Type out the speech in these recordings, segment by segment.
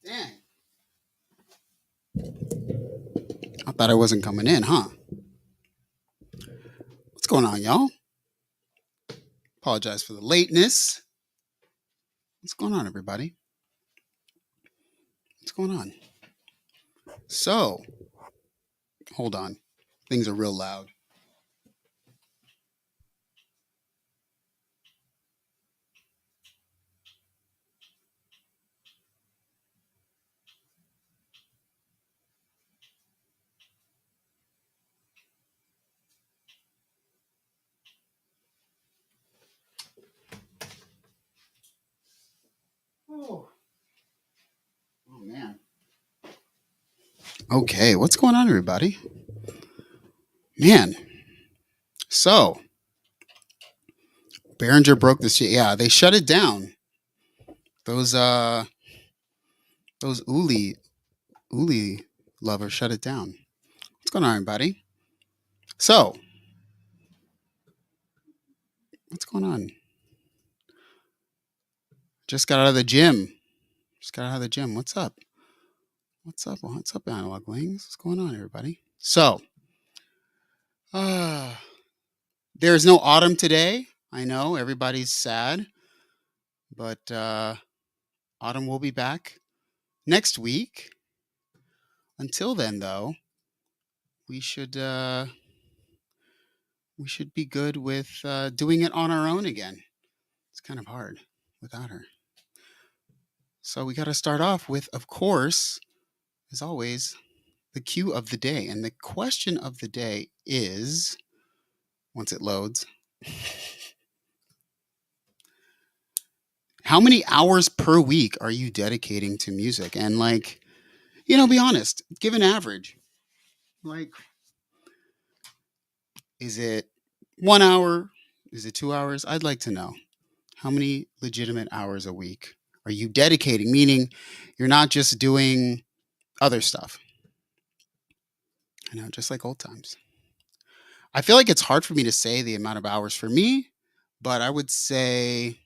Dang. I thought I wasn't coming in, huh? What's going on, y'all? Apologize for the lateness. What's going on, everybody? What's going on? So, hold on. Things are real loud. Oh, man. Okay, what's going on, everybody? Man. So, Behringer broke this shit. Yeah, they shut it down. Those Uli lovers shut it down. What's going on, everybody? So, what's going on? Just got out of the gym. What's up? What's up, Analog Wings? What's going on, everybody? So, there's no autumn today. I know everybody's sad, but autumn will be back next week. Until then, though, we should be good with doing it on our own again. It's kind of hard without her. So we got to start off with, of course, as always, the cue of the day. And the question of the day is, once it loads, how many hours per week are you dedicating to music? And like, be honest, give an average. Like, is it 1 hour? Is it 2 hours? I'd like to know how many legitimate hours a week are you dedicating? Meaning you're not just doing other stuff. I know, just like old times. I feel like it's hard for me to say the amount of hours for me, but I would say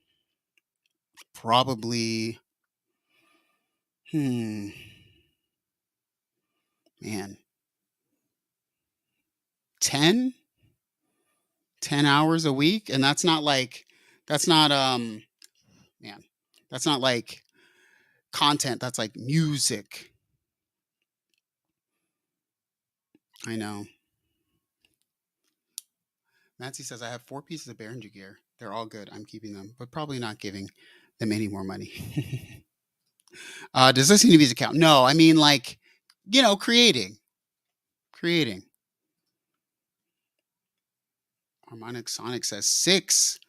probably, man, 10 hours a week. And that's not like content. That's like music. I know. Nancy says, I have 4 pieces of Behringer gear. They're all good. I'm keeping them, but probably not giving them any more money. Does this need to be an account? No, I mean, like, creating. Harmonic Sonic says 6,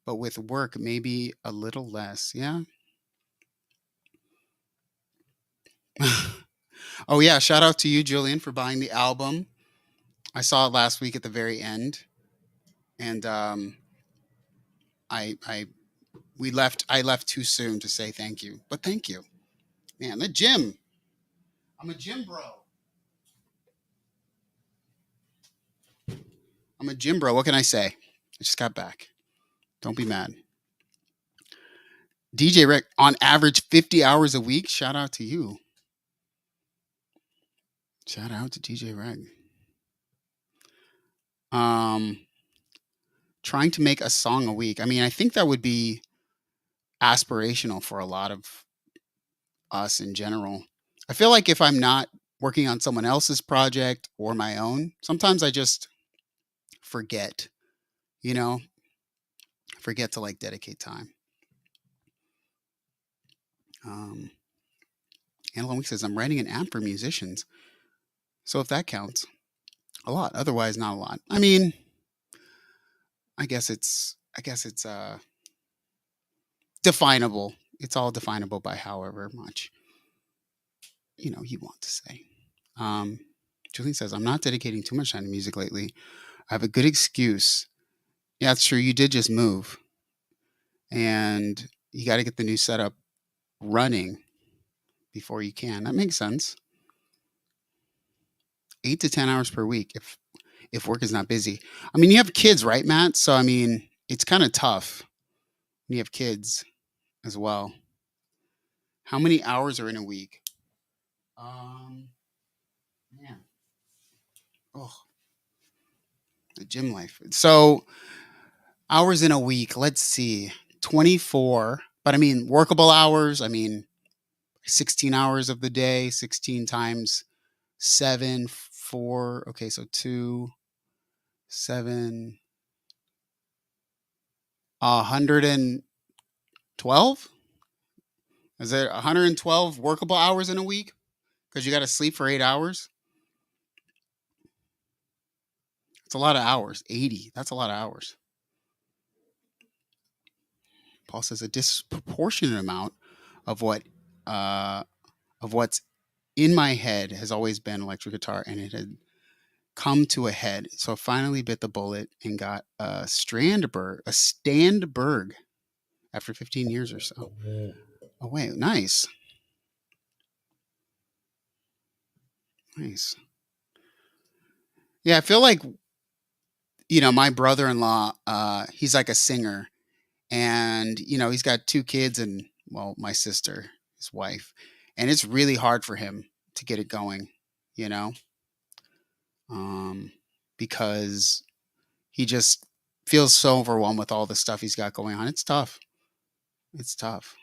but with work, maybe a little less. Yeah. Oh, yeah. Shout out to you, Julian, for buying the album. I saw it last week at the very end. And I left too soon to say thank you. But thank you. Man, the gym. I'm a gym bro. What can I say? I just got back. Don't be mad. DJ Rick, on average 50 hours a week. Shout out to you. Shout out to DJ Reg. Trying to make a song a week. I mean, I think that would be aspirational for a lot of us in general. I feel like if I'm not working on someone else's project or my own, sometimes I just forget, forget to like dedicate time. Analog Week says, I'm writing an amp for musicians. So if that counts, a lot. Otherwise, not a lot. I mean, I guess it's definable. It's all definable by however much, you want to say. Julian says, I'm not dedicating too much time to music lately. I have a good excuse. Yeah, it's true. You did just move. And you got to get the new setup running before you can. That makes sense. 8 to 10 hours per week if work is not busy. I mean, you have kids, right, Matt? So, I mean, it's kind of tough when you have kids as well. How many hours are in a week? Man. Oh, the gym life. So hours in a week. Let's see. 24. But I mean, workable hours. I mean, 16 hours of the day. 16 times 7, 4. Okay, so 2, 7, 112. Is there 112 workable hours in a week? Because you got to sleep for 8 hours. It's a lot of hours. 80. That's a lot of hours. Paul says a disproportionate amount of what's in my head has always been electric guitar, and it had come to a head. So I finally bit the bullet and got a Standberg after 15 years or so. Oh wait, nice. Nice. Yeah, I feel like, my brother-in-law, he's like a singer, and, he's got 2 kids and, well, my sister, his wife, and it's really hard for him to get it going, because he just feels so overwhelmed with all the stuff he's got going on. It's tough. It's tough.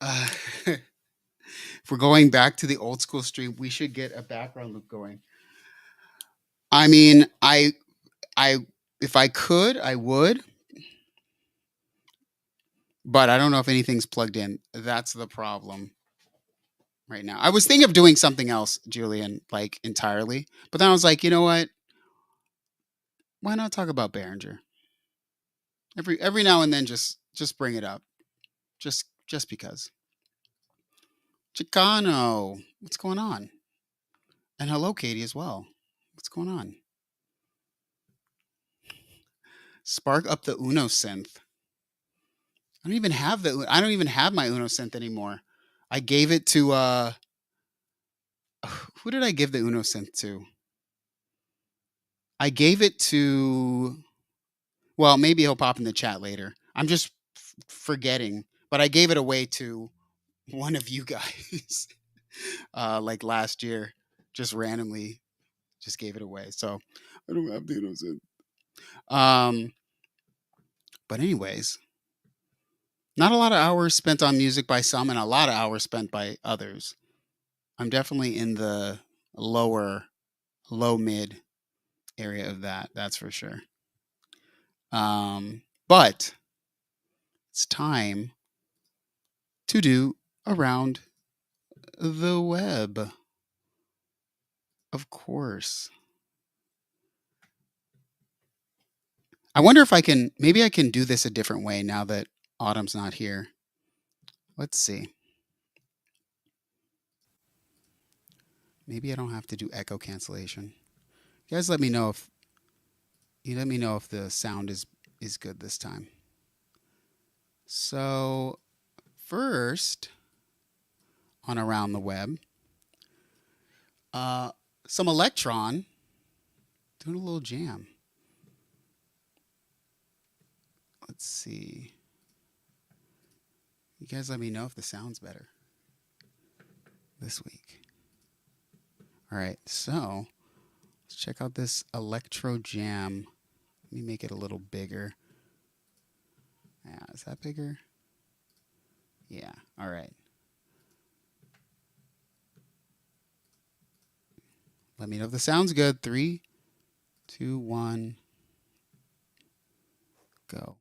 If we're going back to the old school stream, we should get a background loop going. I mean, if I could, I would, but I don't know if anything's plugged in. That's the problem right now. I was thinking of doing something else, Julian, like entirely, but then I was like, you know what? Why not talk about Behringer? Every now and then, just bring it up, just because. Chicano, what's going on? And hello, Katie, as well. What's going on? Spark up the Uno synth. I don't even have my Uno synth anymore. I gave it to who did I give the Uno synth to? I gave it to, well, maybe he'll pop in the chat later. I'm just forgetting, but I gave it away to one of you guys like last year, just randomly just gave it away. So I don't have the Uno synth. But anyways, not a lot of hours spent on music by some and a lot of hours spent by others. I'm definitely in the low mid area of that. That's for sure. But it's time to do Around the Web. Of course. I wonder if maybe I can do this a different way now that Autumn's not here. Let's see. Maybe I don't have to do echo cancellation. You guys let me know if the sound is good this time. So first on Around the Web, some Electron doing a little jam. Let's see. You guys let me know if the sound's better this week. All right, so let's check out this Electro Jam. Let me make it a little bigger. Yeah, is that bigger? Yeah, all right. Let me know if the sound's good. 3, 2, 1, go.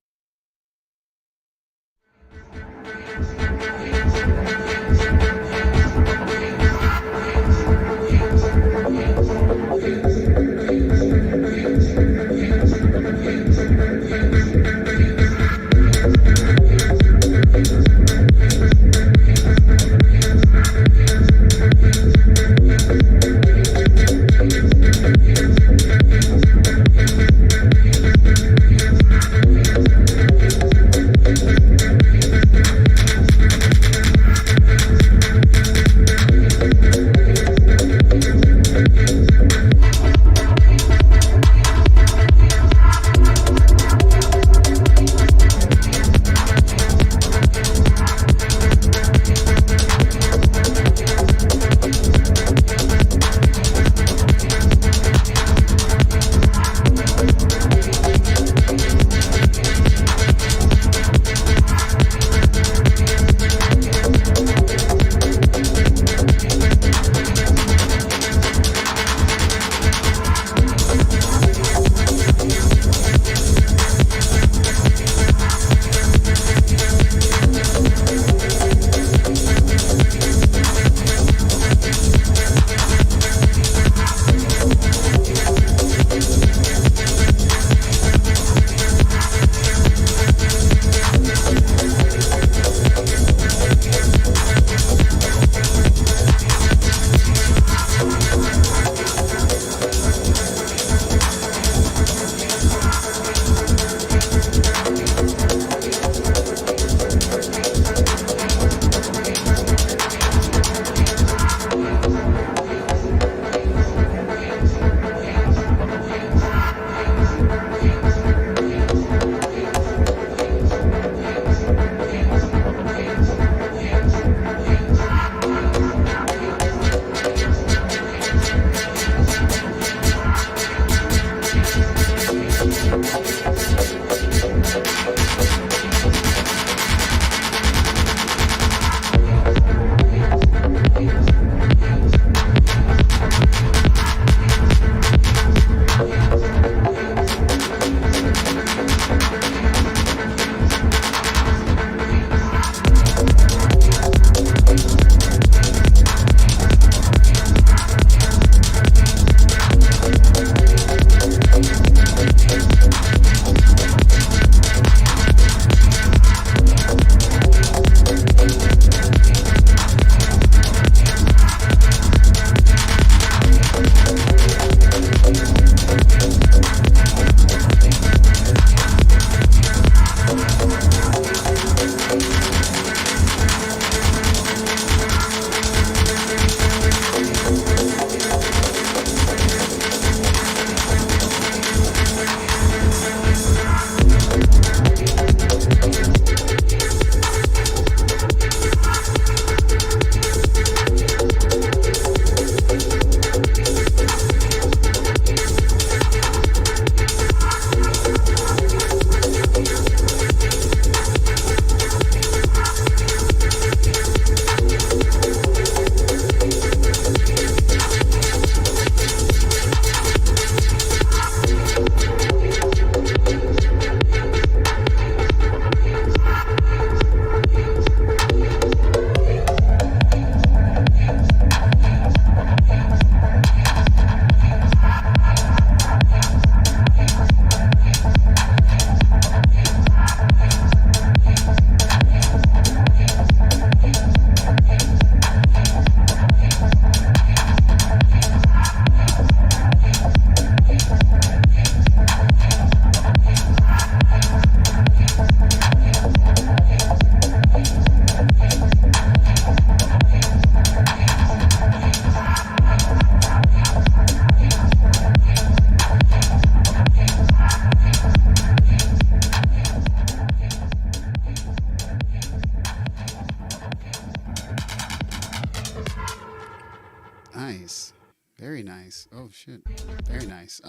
nice. Oh shit. Very nice.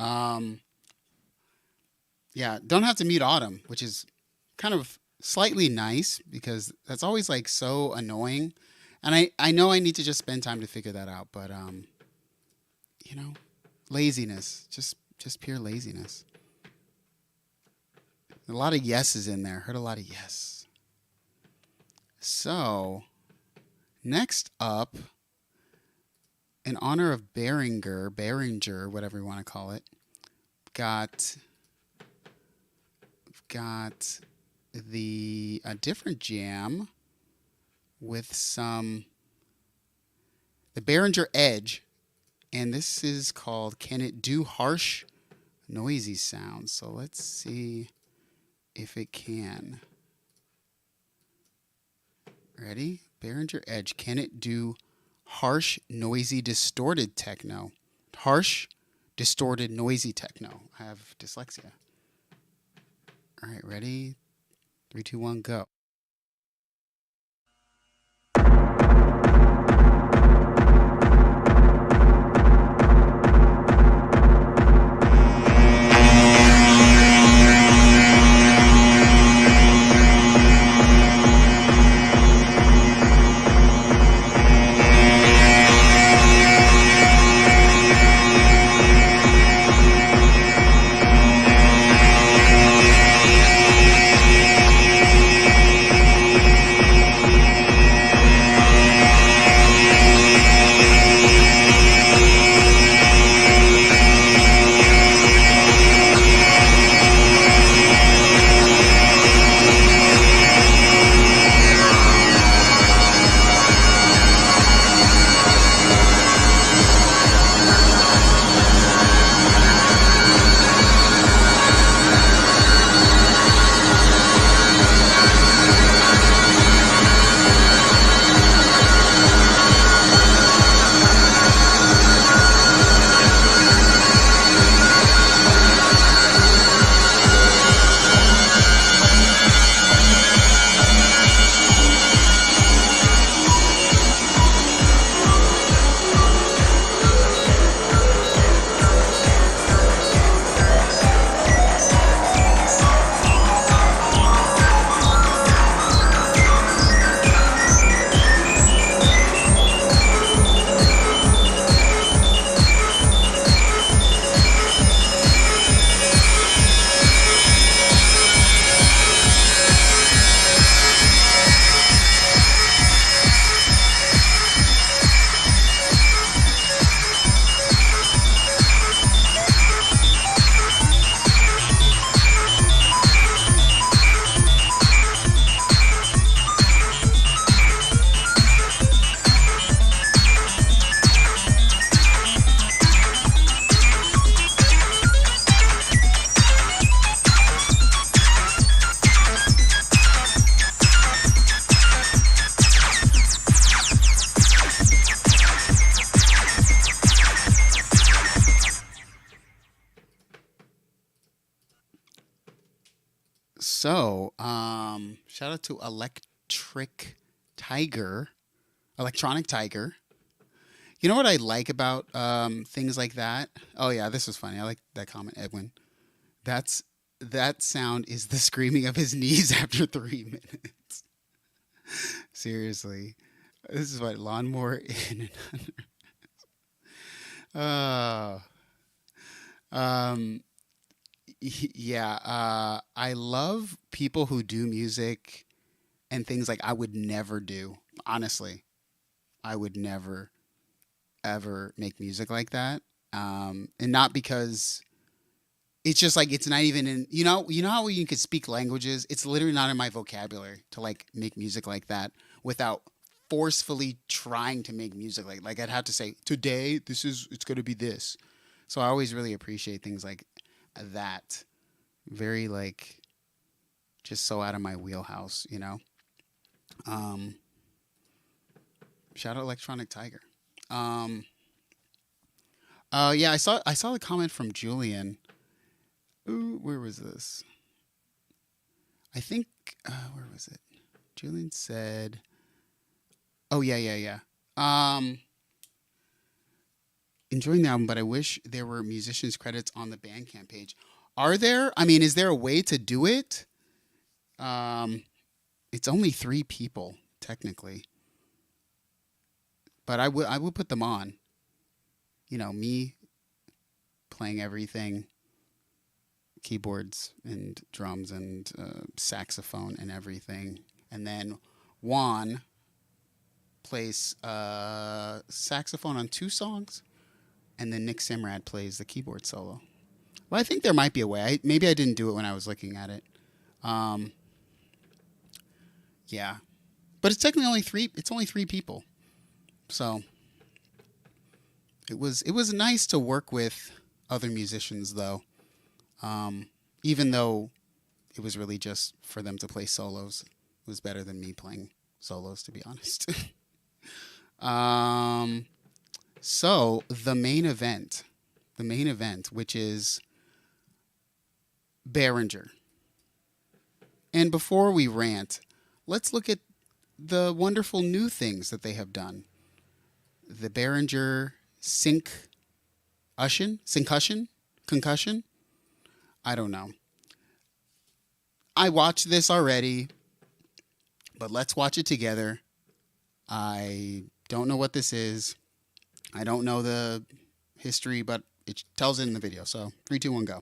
Yeah, don't have to mute Autumn, which is kind of slightly nice because that's always like so annoying. And I know I need to just spend time to figure that out, but you know, laziness, just pure laziness. A lot of yeses in there. Heard a lot of yes. So, next up, in honor of Behringer, whatever you want to call it, got the a different jam with the Behringer Edge, and this is called "Can It Do Harsh, Noisy Sounds?" So let's see if it can. Ready? Behringer Edge. Can it do harsh, noisy, distorted techno? Harsh, distorted, noisy techno. I have dyslexia. All right, ready? 3, 2, 1, go. So, shout out to Electronic Tiger. You know what I like about things like that? Oh yeah, this was funny. I like that comment, Edwin. That sound is the screaming of his knees after 3 minutes. Seriously, this is what lawnmower in and under. Um, yeah. I love people who do music and things like I would never do. Honestly, I would never ever make music like that. And not because it's just like it's not even in you know how you could speak languages. It's literally not in my vocabulary to like make music like that without forcefully trying to make music like I'd have to say today it's going to be this. So I always really appreciate things like that. Very like just so out of my wheelhouse. Um, Shout out Electronic Tiger. Um, yeah, I saw the comment from Julian. Ooh, where was this? I think where was it? Julian said, "Oh yeah, yeah, yeah." Um, enjoying the album, but I wish there were musicians' credits on the Bandcamp page. Are there? I mean, is there a way to do it? It's only 3 people, technically. But I would put them on. You know, me playing everything, keyboards and drums and saxophone and everything. And then Juan plays saxophone on 2 songs. And then Nick Simrad plays the keyboard solo. Well, I think there might be a way. Maybe I didn't do it when I was looking at it. Yeah. But it's technically only 3. It's only 3 people. So it was nice to work with other musicians, though. Even though it was really just for them to play solos. It was better than me playing solos, to be honest. So the main event, which is Behringer. And before we rant, let's look at the wonderful new things that they have done. The Behringer concussion? I don't know. I watched this already, but let's watch it together. I don't know what this is. I don't know the history, but it tells it in the video. So 3, 2, 1, go.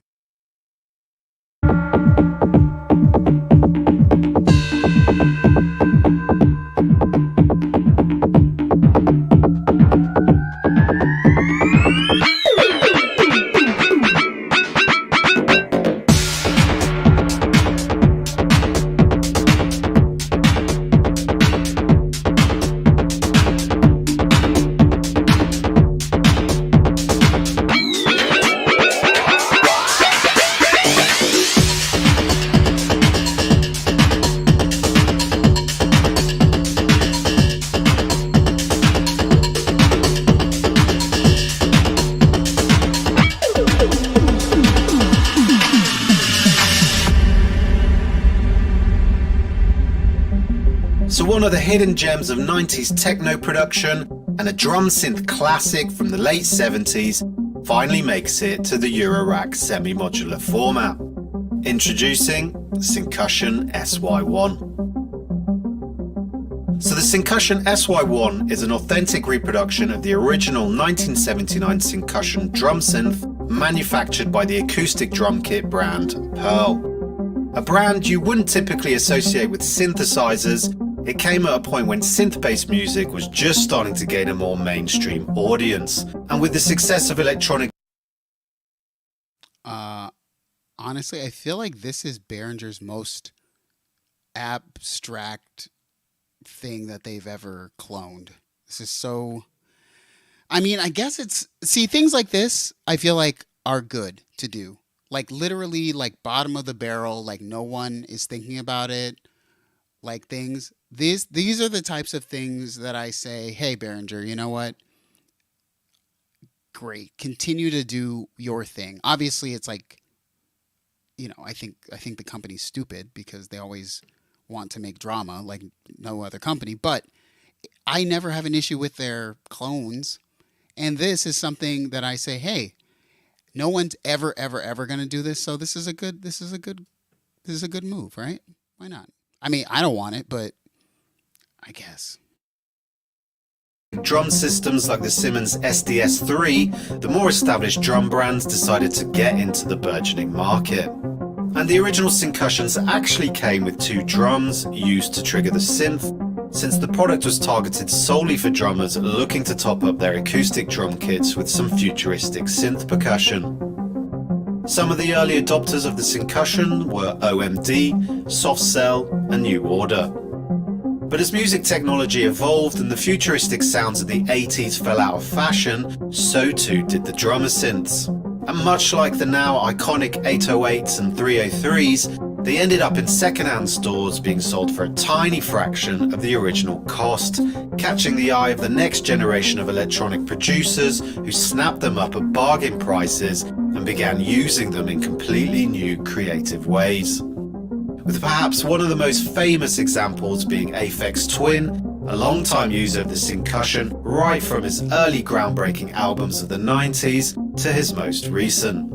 So one of the hidden gems of 90s techno production and a drum synth classic from the late 70s finally makes it to the Eurorack semi-modular format. Introducing the Syncussion SY1. So the Syncussion SY1 is an authentic reproduction of the original 1979 Syncussion drum synth manufactured by the acoustic drum kit brand Pearl. A brand you wouldn't typically associate with synthesizers. It came at a point when synth-based music was just starting to gain a more mainstream audience. And with the success of electronic... Honestly, I feel like this is Behringer's most abstract thing that they've ever cloned. This is so... I mean, I guess it's... See, things like this, I feel like, are good to do. Like, literally, like, bottom of the barrel, like, no one is thinking about it. Like, things... These are the types of things that I say, hey, Behringer, you know what? Great. Continue to do your thing. Obviously, it's like, you know, I think the company's stupid because they always want to make drama like no other company. But I never have an issue with their clones. And this is something that I say, hey, no one's ever going to do this. So this is a good move, right? Why not? I mean, I don't want it, but I guess. Drum systems like the Simmons SDS3, the more established drum brands decided to get into the burgeoning market. And the original Syncussions actually came with 2 drums used to trigger the synth, since the product was targeted solely for drummers looking to top up their acoustic drum kits with some futuristic synth percussion. Some of the early adopters of the Syncussion were OMD, Soft Cell, and New Order. But as music technology evolved and the futuristic sounds of the 80s fell out of fashion, so too did the drummer synths. And much like the now iconic 808s and 303s, they ended up in second-hand stores being sold for a tiny fraction of the original cost, catching the eye of the next generation of electronic producers who snapped them up at bargain prices and began using them in completely new creative ways. With perhaps one of the most famous examples being Aphex Twin, a long-time user of the Syncussion right from his early groundbreaking albums of the 90s to his most recent.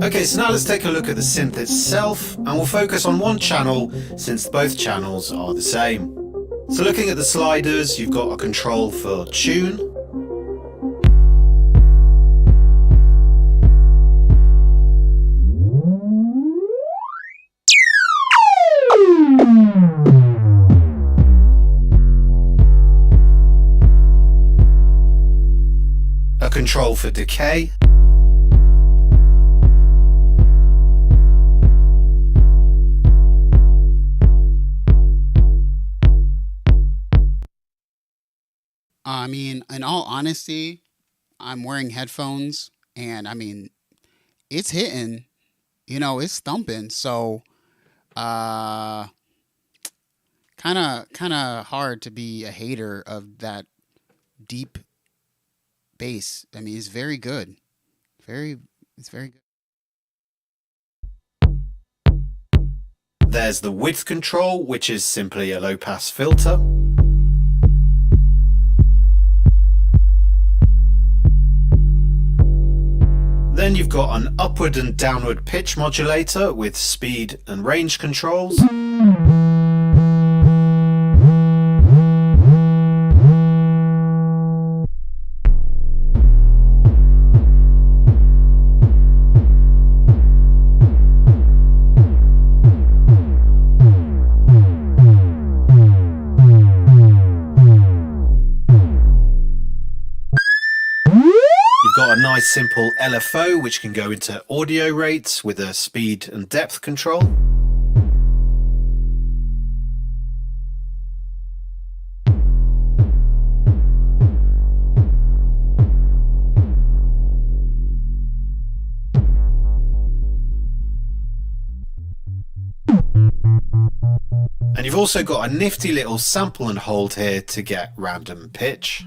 Okay, so now let's take a look at the synth itself, and we'll focus on one channel since both channels are the same. So looking at the sliders, you've got a control for tune, a control for decay, I mean, in all honesty, I'm wearing headphones, and I mean, it's hitting, it's thumping. So, uh, kind of hard to be a hater of that deep bass. I mean, it's very good. It's very good. there's the width control, which is simply a low-pass filter. Then you've got an upward and downward pitch modulator with speed and range controls. Got a nice simple LFO which can go into audio rates with a speed and depth control. And you've also got a nifty little sample and hold here to get random pitch.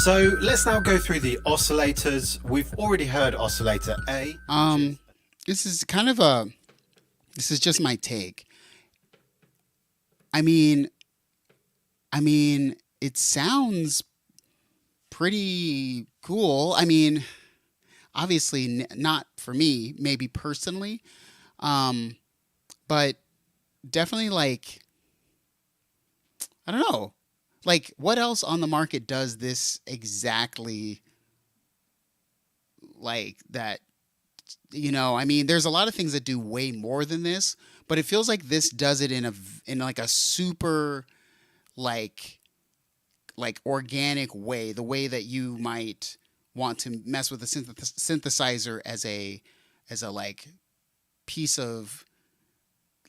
So let's now go through the oscillators. We've already heard oscillator A. This is just my take. I mean, it sounds pretty cool. I mean, obviously not for me, maybe personally, but definitely like, I don't know. Like, what else on the market does this exactly like that? I mean, there's a lot of things that do way more than this, but it feels like this does it in like a super like organic way, the way that you might want to mess with a synthesizer as a like piece of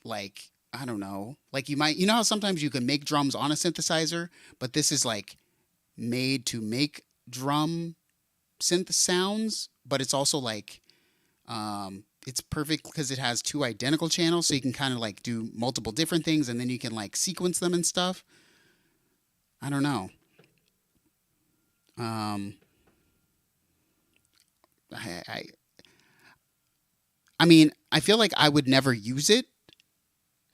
like, I don't know. Like you might, how sometimes you can make drums on a synthesizer, but this is like made to make drum synth sounds, but it's also like, it's perfect because it has two identical channels. So you can kind of like do multiple different things and then you can like sequence them and stuff. I don't know. I, I mean, I feel like I would never use it.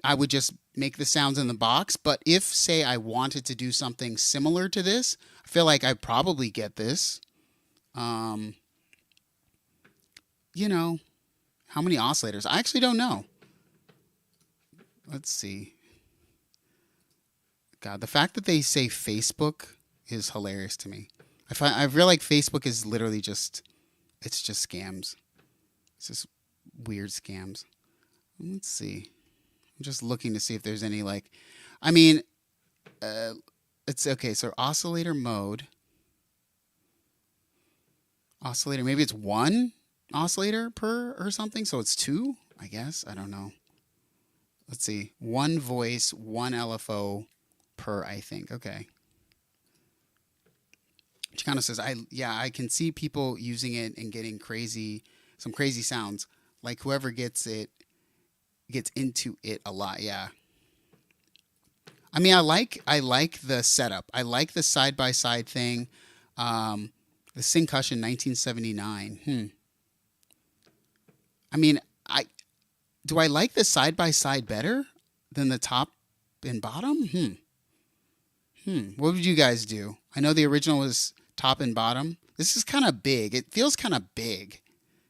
I would just make the sounds in the box. But if, say, I wanted to do something similar to this, I feel like I'd probably get this. How many oscillators? I actually don't know. Let's see. God, the fact that they say Facebook is hilarious to me. I feel like Facebook is literally it's just scams. It's just weird scams. Let's see. I'm just looking to see if there's any like, I mean, uh, it's okay. So oscillator mode, oscillator. Maybe it's one oscillator per or something. So it's two, I guess. I don't know. Let's see. One voice, one LFO per, I think. Okay. Chicano says, I can see people using it and getting some crazy sounds. Like whoever gets it gets into it a lot. Yeah. I mean, I like the setup. I like the side by side thing. Um, the Syncussion 1979. I mean, I do I like the side by side better than the top and bottom? What would you guys do? I know the original was top and bottom. This is kind of big. It feels kind of big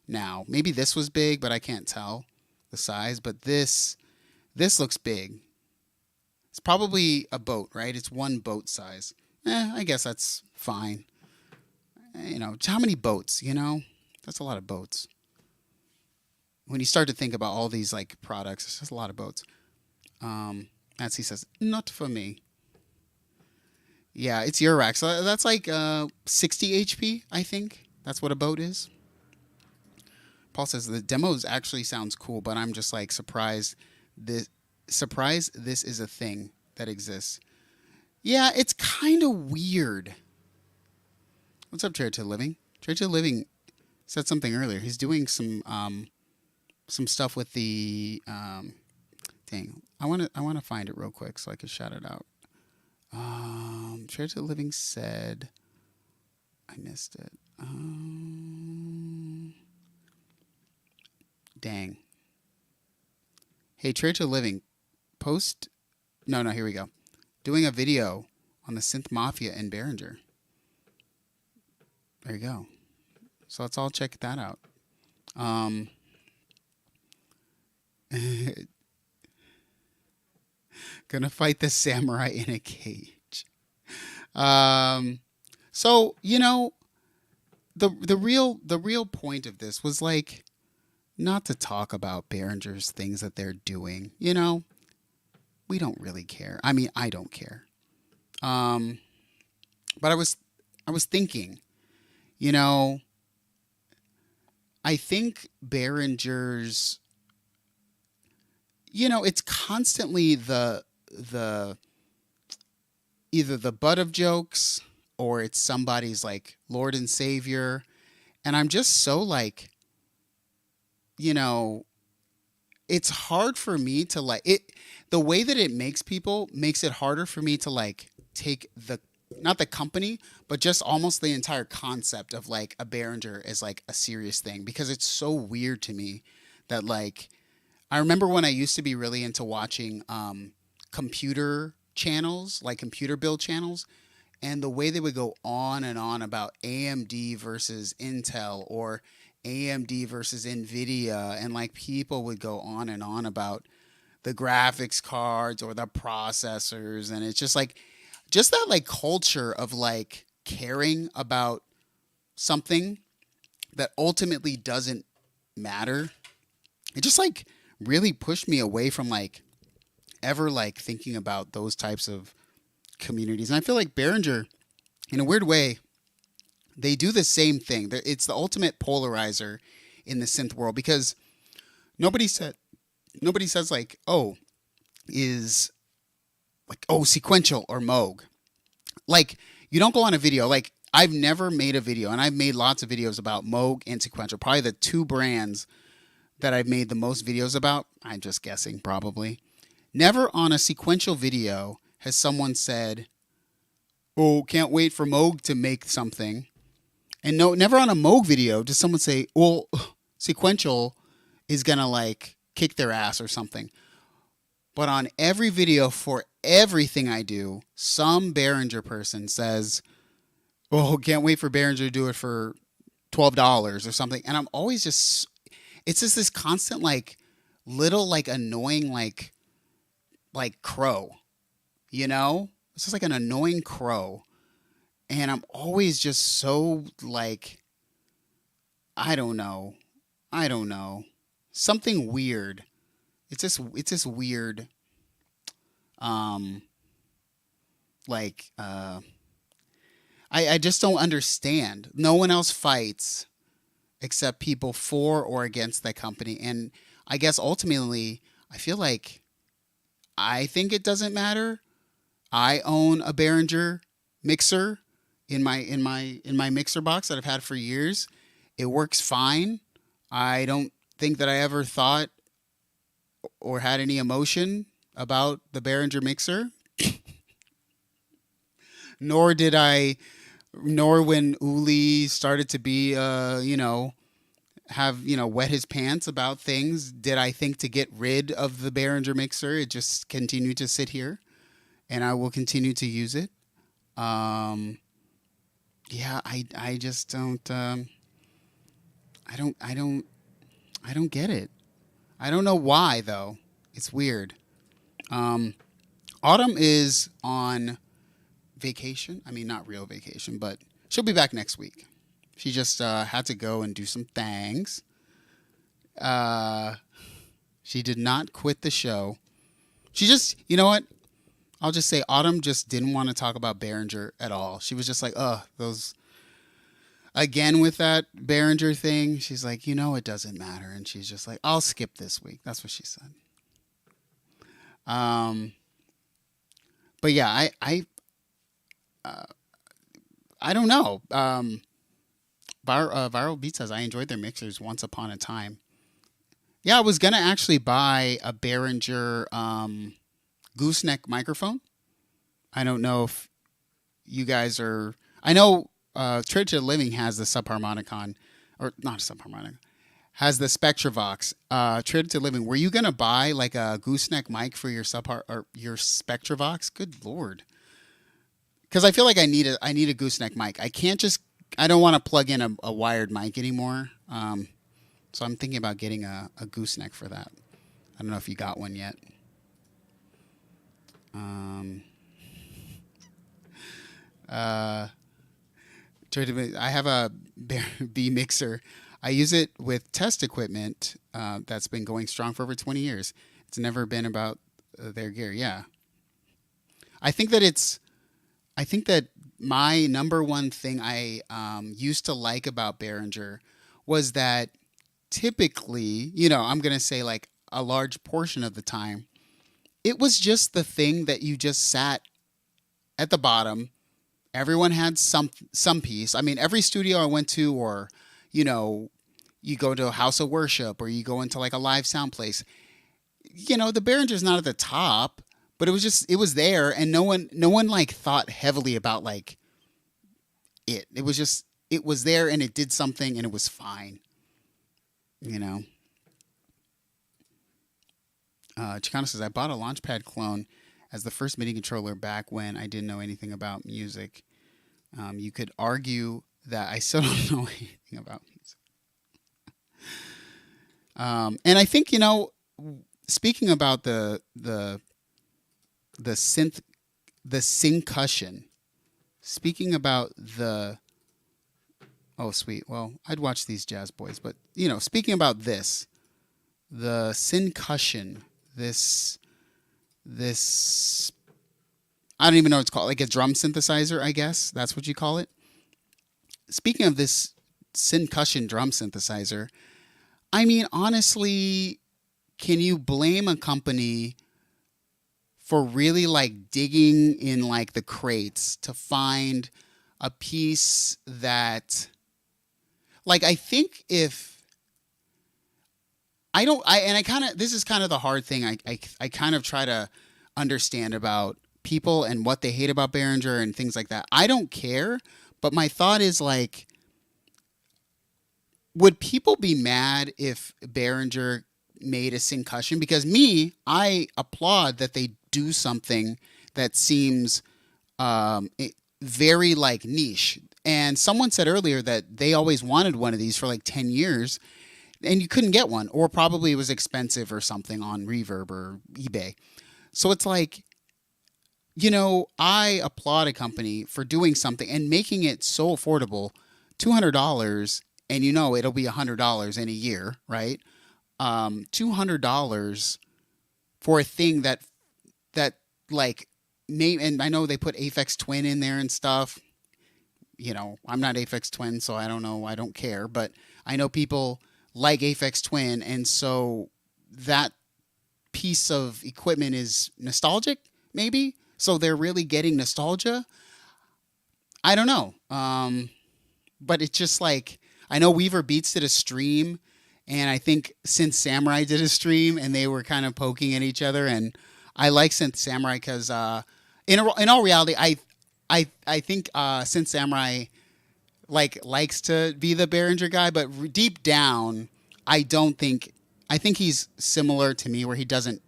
now. Maybe this was big, but I can't tell the size. But this looks big. It's probably a boat, right? It's one boat size. I guess that's fine. How many boats? That's a lot of boats. When you start to think about all these like products, it's just a lot of boats. As he says, not for me. Yeah, it's your rack. So that's like 60 HP, I think. That's what a boat is. Paul says the demos actually sounds cool, but I'm just like surprised this is a thing that exists. Yeah, it's kind of weird. What's up, Charity Living? Charity Living said something earlier. He's doing some stuff with the dang. I wanna find it real quick so I can shout it out. Charity Living said I missed it. Dang. Hey, Charity Living, post. No, here we go. Doing a video on the Synth Mafia and Behringer. There you go. So let's all check that out. Gonna fight the samurai in a cage. So the real point of this was like not to talk about Behringer's things that they're doing. We don't really care. I mean, I don't care. Um, but I was thinking, you know, I think Behringer's, it's constantly the either the butt of jokes or it's somebody's like Lord and Savior. And I'm just so like, you know, it's hard for me to like it. The way that it makes it harder for me to like take the not the company, but just almost the entire concept of like a Behringer as like a serious thing because it's so weird to me that like I remember when I used to be really into watching computer channels, like computer build channels, and the way they would go on and on about AMD versus Intel or AMD versus Nvidia, and like people would go on and on about the graphics cards or the processors, and it's just like just that like culture of like caring about something that ultimately doesn't matter. It just like really pushed me away from like ever like thinking about those types of communities. And I feel like Behringer, in a weird way, they do the same thing. It's the ultimate polarizer in the synth world because nobody said nobody says like, oh, is like oh sequential or Moog. Like you don't go on a video. Like I've never made a video, and I've made lots of videos about Moog and sequential. Probably the two brands that I've made the most videos about. I'm just guessing, probably. Never on a sequential video has someone said, "Oh, can't wait for Moog to make something." And no, never on a Moog video does someone say, "Well, sequential is gonna like kick their ass or something." But on every video for everything I do, some Behringer person says, "Oh, can't wait for Behringer to do it for $12 or something." And I'm always just, it's just this constant like little like annoying like crow, you know? It's just like an annoying crow. And I'm always just so like, I don't know. Something weird it's this weird um like I just don't understand. No one else fights except people for or against that company. And I guess ultimately, I feel like I think it doesn't matter. I own a Behringer mixer in my mixer box that I've had for years. It works fine. I don't think that I ever thought or had any emotion about the Behringer mixer, nor did I, nor when Uli started to be, have, wet his pants about things, did I think to get rid of the Behringer mixer. It just continued to sit here and I will continue to use it. Um, yeah, I just don't, I don't, I don't, I don't get it. I don't know why though. It's weird. Um, Autumn is on vacation. I mean, not real vacation, but she'll be back next week. She just had to go and do some things. Uh, she did not quit the show. She just, you know what? I'll just say Autumn just didn't want to talk about Behringer at all. She was just like, those again with that Behringer thing. She's like, it doesn't matter. And she's just like, I'll skip this week. That's what she said. Um, but yeah, uh, I don't know. Viral Beat says I enjoyed their mixers once upon a time. Yeah, I was gonna actually buy a Behringer gooseneck microphone. I don't know if you guys are. I know Trade to the Living has the subharmonicon, or not subharmonic, has the Spectravox. Trade to the Living. Were you gonna buy like a gooseneck mic for your subhar or your Spectravox? Good lord, because I feel like I need a gooseneck mic. I can't just. I don't want to plug in a wired mic anymore. So I'm thinking about getting a gooseneck for that. I don't know if you got one yet. Um, uh, I have a B mixer. I use it with test equipment that's been going strong for over 20 years. It's never been about their gear. Yeah, I think that it's. I think that my number one thing I used to like about Behringer was that typically, I'm going to say like a large portion of the time, it was just the thing that you just sat at the bottom. Everyone had some piece. I mean, every studio I went to, or you know, you go to a house of worship, or you go into like a live sound place. The Behringer's not at the top, but it was there, and no one like thought heavily about like it. It was there, and it did something, and it was fine. You know. Chicano says I bought a Launchpad clone as the first MIDI controller back when I didn't know anything about music. You could argue that I still don't know anything about music. And I think speaking about the synth, the syncussion. Speaking about the oh sweet, well I'd watch these jazz boys, but speaking about this, the syncussion, this I don't even know what it's called, like a drum synthesizer, I guess that's what you call it. Speaking of this syncussion drum synthesizer, I mean honestly, can you blame a company for really like digging in like the crates to find a piece that, like, I think if I don't I and I kind of, this is kind of the hard thing I kind of try to understand about people and what they hate about Behringer and things like that. I don't care, but my thought is like, would people be mad if Behringer made a syncussion? Because I applaud that they do something that seems very like niche. And someone said earlier that they always wanted one of these for like 10 years and you couldn't get one, or probably it was expensive or something on Reverb or eBay. So it's like, I applaud a company for doing something and making it so affordable, $200, and it'll be $100 in a year, right? $200 for a thing that like and I know they put Aphex Twin in there and stuff. You know, I'm not Aphex Twin, so I don't know. I don't care, but I know people like Aphex Twin, and so that piece of equipment is nostalgic, maybe. So they're really getting nostalgia. I don't know. But it's just like I know Weaver Beats did a stream, and I think Synth Samurai did a stream, and they were kind of poking at each other. And I like Synth Samurai because, in all reality, I think Synth Samurai likes to be the Behringer guy, but deep down, I don't think. I think he's similar to me, where he doesn't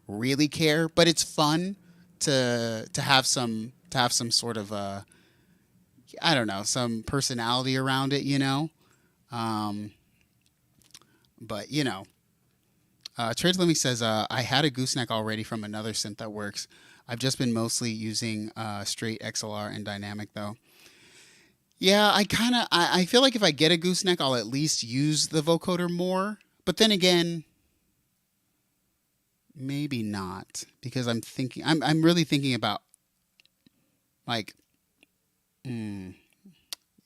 really care, but it's fun to have some sort of I don't know, some personality around it, you know. Um, but you know, Trade Limmy says I had a gooseneck already from another synth that works. I've just been mostly using straight XLR and dynamic though. Yeah, I feel like if I get a gooseneck, I'll at least use the vocoder more. But then again, maybe not because I'm really thinking about like mm,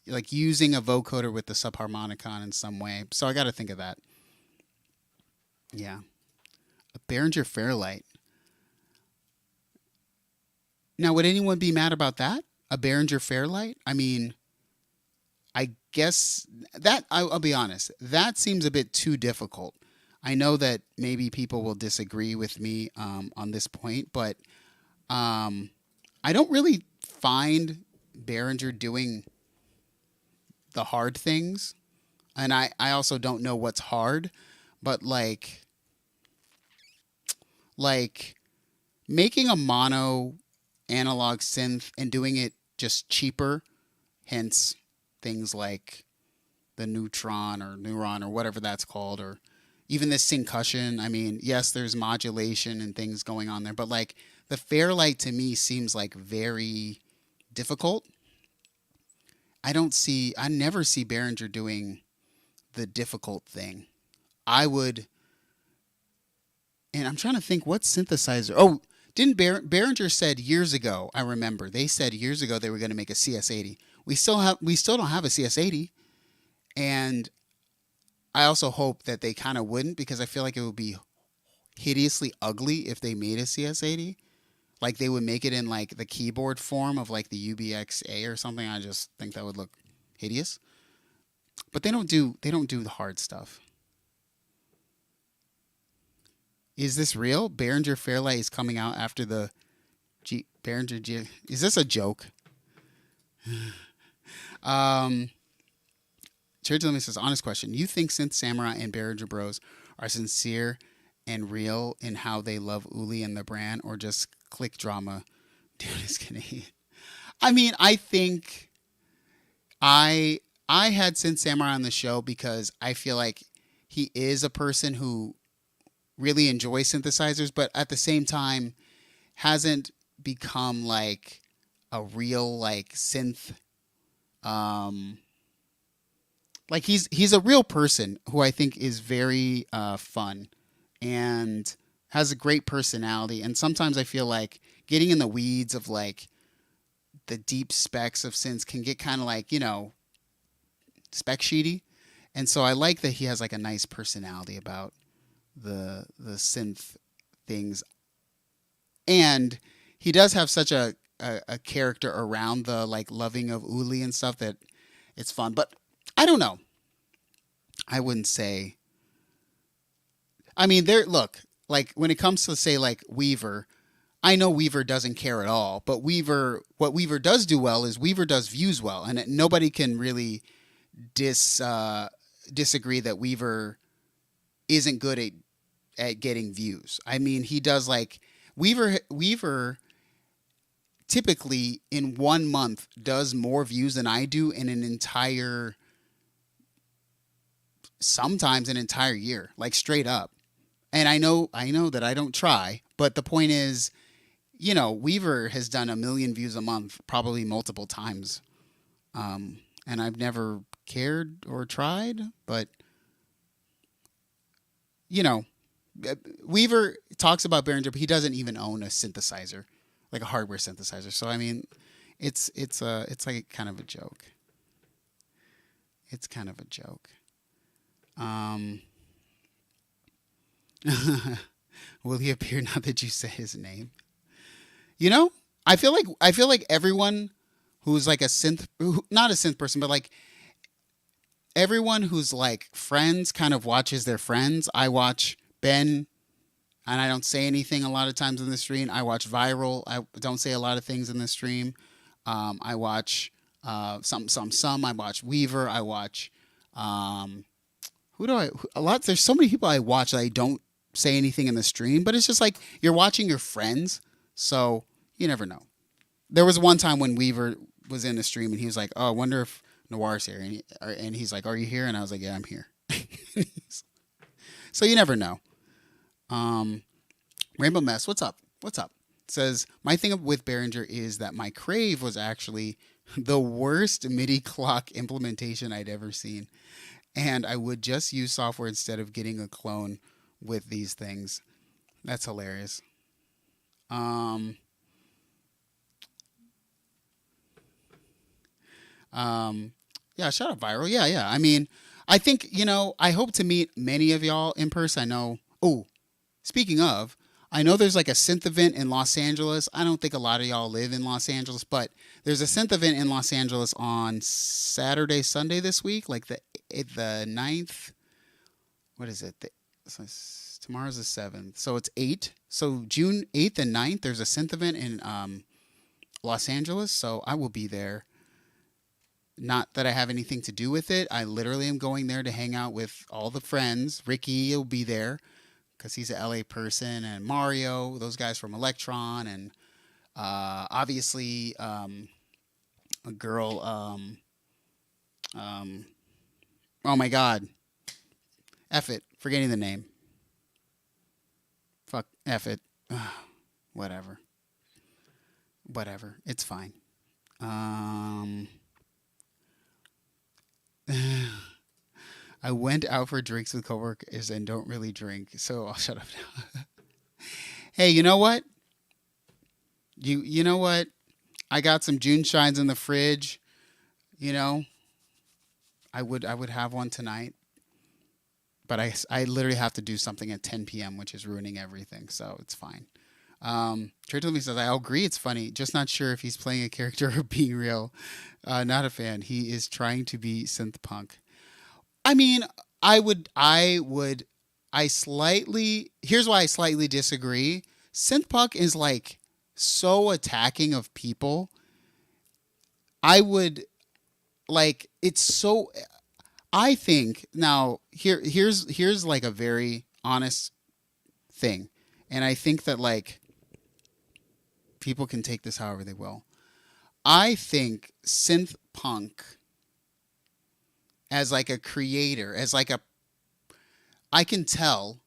like using a vocoder with the subharmonicon in some way. So I got to think of that. Yeah, a Behringer Fairlight. Now, would anyone be mad about that? A Behringer Fairlight? I mean, I guess that I'll be honest. That seems a bit too difficult. I know that maybe people will disagree with me on this point, but um, I don't really find Behringer doing the hard things, and I also don't know what's hard, but like making a mono analog synth and doing it just cheaper, hence things like the Neutron or Neuron or whatever that's called, or even this Syncussion. I mean, yes, there's modulation and things going on there, but like the Fairlight to me seems like very difficult. I never see Behringer doing the difficult thing. I would, and I'm trying to think what synthesizer. Oh, didn't Behringer said years ago? I remember they said years ago they were going to make a CS80. We still don't have a CS80, and I also hope that they kind of wouldn't because I feel like it would be hideously ugly if they made a CS80. Like they would make it in like the keyboard form of like the UBXA or something. I just think that would look hideous. But they don't do the hard stuff. Is this real? Behringer Fairlight is coming out after the Behringer G. Is this a joke? Um, Church Limit says, honest question. You think Synth Samurai and Behringer Bros are sincere and real in how they love Uli and the brand, or just click drama? Dude is kidding. I mean, I think I had Synth Samurai on the show because I feel like he is a person who really enjoys synthesizers, but at the same time hasn't become like a real like synth like he's a real person who I think is very fun and has a great personality. And sometimes I feel like getting in the weeds of like the deep specs of synths can get kind of like, you know, spec sheety. And so I like that he has like a nice personality about the synth things. And he does have such a character around the like loving of Uli and stuff that it's fun. But I don't know. I wouldn't say. I mean, there. Look, like when it comes to say like Weaver, I know Weaver doesn't care at all. But what Weaver does do well is Weaver does views well, and nobody can really disagree that Weaver isn't good at getting views. I mean, he does like Weaver typically in 1 month does more views than I do in an entire, sometimes an entire year, like straight up. And I know that I don't try, but the point is, you know, Weaver has done 1 million views a month, probably multiple times. And I've never cared or tried, but you know, Weaver talks about Behringer, but he doesn't even own a synthesizer, like a hardware synthesizer. So I mean, it's like kind of a joke. It's kind of a joke. Um, will he appear now that you say his name? You know, I feel like everyone who's like a synth, not a synth person, but like everyone who's like friends kind of watches their friends. I watch Ben, and I don't say anything a lot of times in the stream. I watch Viral. I don't say a lot of things in the stream. I watch some. I watch Weaver. I watch um, who do I a lot. There's so many people I watch that I don't say anything in the stream, but it's just like you're watching your friends, so you never know. There was one time when Weaver was in the stream and he was like, "Oh, I wonder if Noir's here," and he's like, "Are you here?" And I was like, "Yeah, I'm here." So you never know. Um, Rainbow Mess, what's up? What's up? Says my thing with Behringer is that my Crave was actually the worst MIDI clock implementation I'd ever seen, and I would just use software instead of getting a clone with these things. That's hilarious. Um, um, yeah, shout out Viral. Yeah, yeah. I mean, I think I hope to meet many of y'all in person. I know. Oh, speaking of, I know there's like a synth event in Los Angeles. I don't think a lot of y'all live in Los Angeles, but there's a synth event in Los Angeles on Saturday, Sunday this week, like the ninth. What is it? Tomorrow's the 7th. So it's 8. So June 8th and 9th, there's a synth event in Los Angeles. So I will be there. Not that I have anything to do with it. I literally am going there to hang out with all the friends. Ricky will be there because he's a LA person, and Mario, those guys from Electron, and obviously a girl. Um, oh my God, F it, forgetting the name. Fuck, F it. Whatever, whatever. It's fine. Um, I went out for drinks with coworkers and don't really drink, so I'll shut up now. Hey, you know what? You know what? I got some June shines in the fridge. You know, I would have one tonight, but I literally have to do something at 10 p.m., which is ruining everything. So it's fine. Trey Told Me says I agree. It's funny, just not sure if he's playing a character or being real. Not a fan. He is trying to be synth punk. I mean, I slightly. Here's why I slightly disagree. Synth punk is like so attacking of people. I would like it's so I think now here's like a very honest thing. And I think that like people can take this however they will. I think synth punk as like a creator, as like a I can tell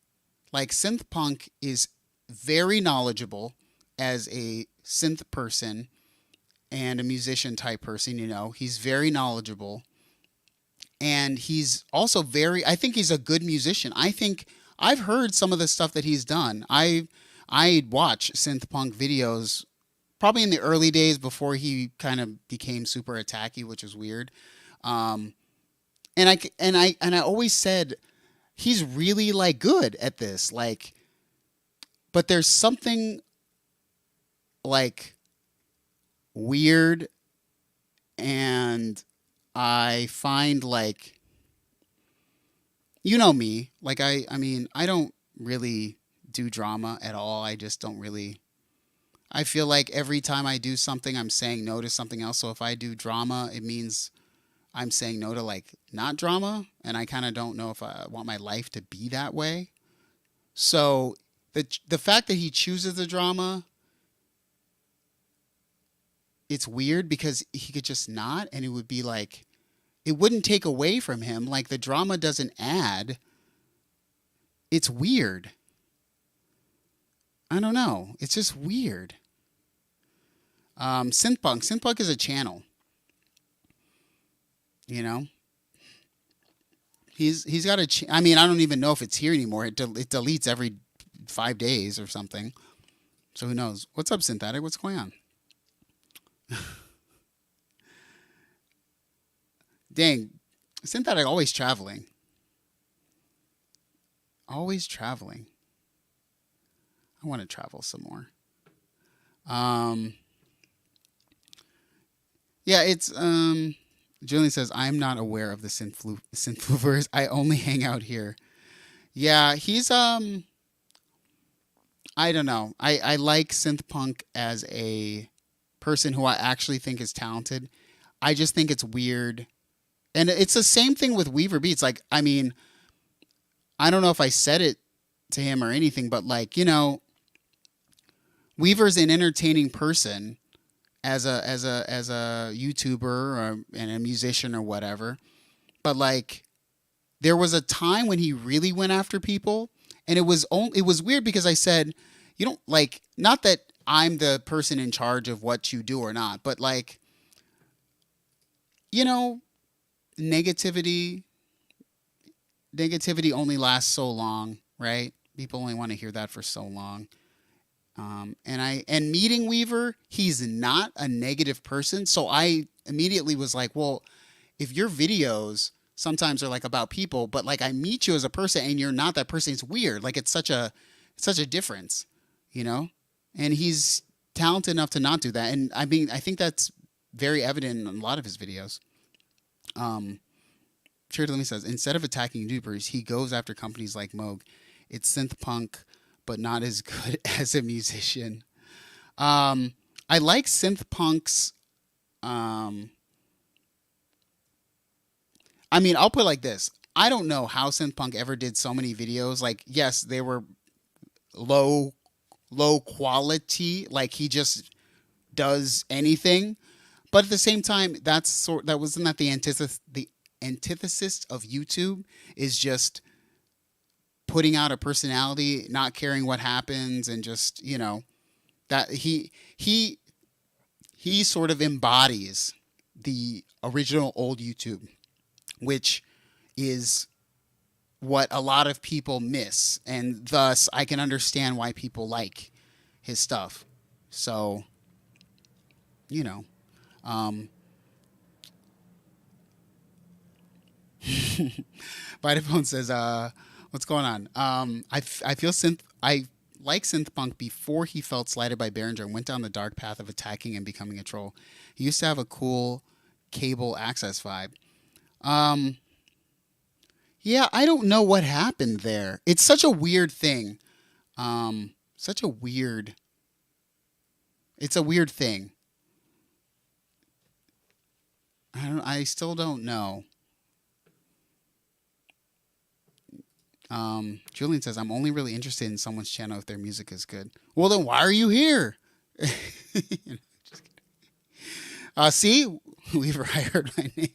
like synth punk is very knowledgeable as a synth person and a musician type person, He's very knowledgeable, and he's also very I think he's a good musician. I think I've heard some of the stuff that he's done. I watch synth punk videos probably in the early days before he kind of became super attacky, which is weird. Um, and I always said he's really like good at this, like, but there's something like weird, and I find like you know me, like I mean I don't really do drama at all. I just don't really. I feel like every time I do something, I'm saying no to something else. So if I do drama, it means I'm saying no to like not drama, and I kind of don't know if I want my life to be that way. So the fact that he chooses the drama, it's weird because he could just not, and it would be like it wouldn't take away from him. Like the drama doesn't add. It's weird. I don't know. It's just weird. Synthpunk. Synthpunk is a channel. You know, He's got a. I mean, I don't even know if it's here anymore. It deletes every 5 days or something. So who knows? What's up, Synthetic? What's going on? Dang, Synthetic always traveling. Always traveling. I want to travel some more. Um, yeah, it's Julian says I'm not aware of the synth I only hang out here. Yeah, he's I don't know. I like synth punk as a person who I actually think is talented. I just think it's weird. And it's the same thing with Weaver Beats. Like, I mean, I don't know if I said it to him or anything, but like, Weaver's an entertaining person as a YouTuber and a musician or whatever. But like, there was a time when he really went after people, and it was weird because I said, you don't like, not that I'm the person in charge of what you do or not, but like, you know, negativity negativity only lasts so long, right? People only want to hear that for so long. And meeting Weaver, he's not a negative person. So I immediately was like, well, if your videos sometimes are like about people, but like I meet you as a person and you're not that person, it's weird. Like it's such a difference, you know? And he's talented enough to not do that. And I mean, I think that's very evident in a lot of his videos. Um, Cheerleading says, instead of attacking dupers, he goes after companies like Moog. It's synth punk, but not as good as a musician. I like synth punks. Um, I mean, I'll put it like this. I don't know how synth punk ever did so many videos. Like, yes, they were low, low quality. Like he just does anything. But at the same time, that wasn't that the antithesis of YouTube is just putting out a personality, not caring what happens, and just that he sort of embodies the original old YouTube, which is what a lot of people miss, and thus I can understand why people like his stuff. So, you know, um, Vitaphone says, "What's going on?" I feel I like synth punk before he felt slighted by Behringer and went down the dark path of attacking and becoming a troll. He used to have a cool cable access vibe. Um, yeah, I don't know what happened there. It's such a weird thing. Such a weird. It's a weird thing. I still don't know. Julian says, I'm only really interested in someone's channel if their music is good. Well, then why are you here? See? Weaver, I heard my name.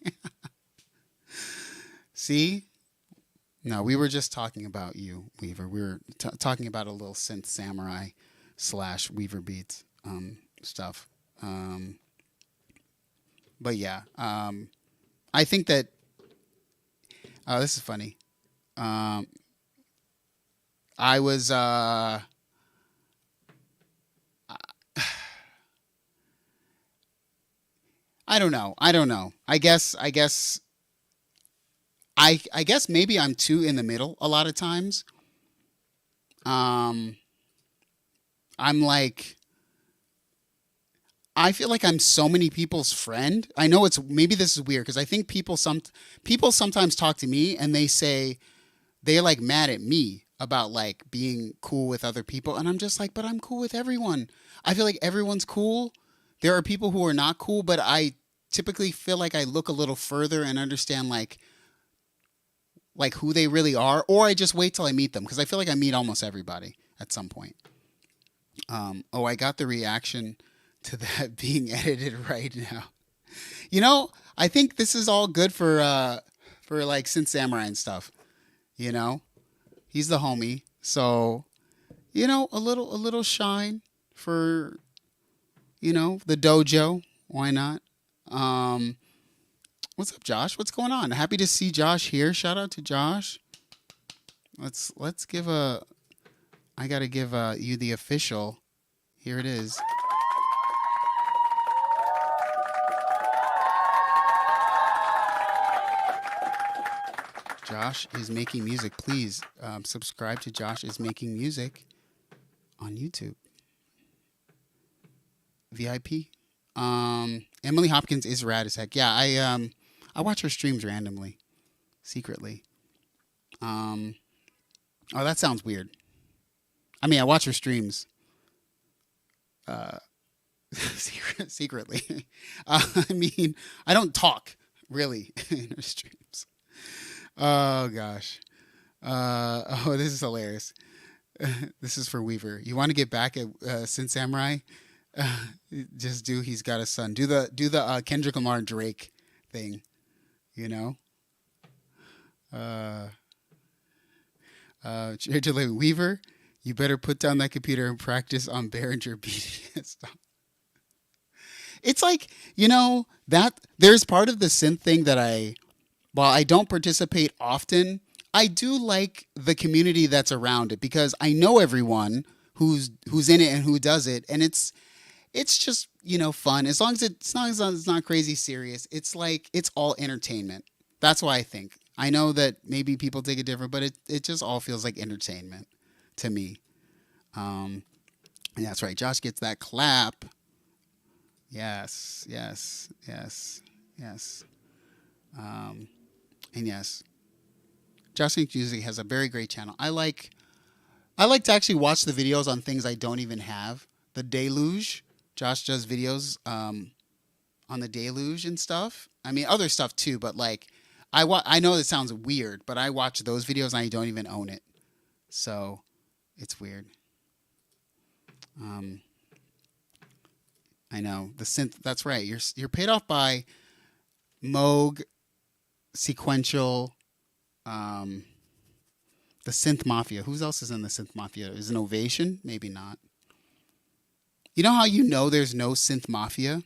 See? No, we were just talking about you, Weaver. We were talking about a little synth samurai / Weaver Beats stuff. But yeah, I think that this is funny. Um, I was I don't know. I don't know. I guess maybe I'm too in the middle a lot of times. Um, I'm like I feel like I'm so many people's friend. I know it's maybe this is weird because I think people sometimes talk to me and they say they're like mad at me about like being cool with other people, and I'm just like, but I'm cool with everyone. I feel like everyone's cool. There are people who are not cool, but I typically feel like I look a little further and understand like who they really are, or I just wait till I meet them because I feel like I meet almost everybody at some point. Oh, I got the reaction to that being edited right now. I think this is all good for like Synth Samurai and stuff. You know, he's the homie, so a little shine for the dojo. Why not? Um, What's up, Josh? What's going on? Happy to see Josh here. Shout out to Josh. Let's give a. I gotta give you the official. Here it is. Josh is making music. Please subscribe to Josh is making music on YouTube. VIP. Emily Hopkins is rad as heck. Yeah, I watch her streams randomly, secretly. Oh, that sounds weird. I mean, I watch her streams secretly. I mean, I don't talk really in her streams. Oh gosh. Oh, this is hilarious. This is for Weaver. You want to get back at Synth Samurai? Just do. He's got a son. Do the Kendrick Lamar Drake thing. You know. Weaver, you better put down that computer and practice on Behringer BDS. It's like, that there's part of the synth thing that while I don't participate often, I do like the community that's around it because I know everyone who's in it and who does it, and it's just fun as long as it's not crazy serious. It's like it's all entertainment. That's why I think. I know that maybe people take it different, but it just all feels like entertainment to me. And that's right. Josh gets that clap. Yes. And yes, Josh Thinks Music has a very great channel. I like to actually watch the videos on things I don't even have. The Deluge. Josh does videos on the Deluge and stuff. I mean, other stuff too, but like, I know it sounds weird, but I watch those videos and I don't even own it. So, it's weird. I know. The synth, that's right. You're paid off by Moog, Sequential, the Synth Mafia. Who else is in the Synth Mafia? Is it Ovation? Maybe not. You know how there's no Synth Mafia?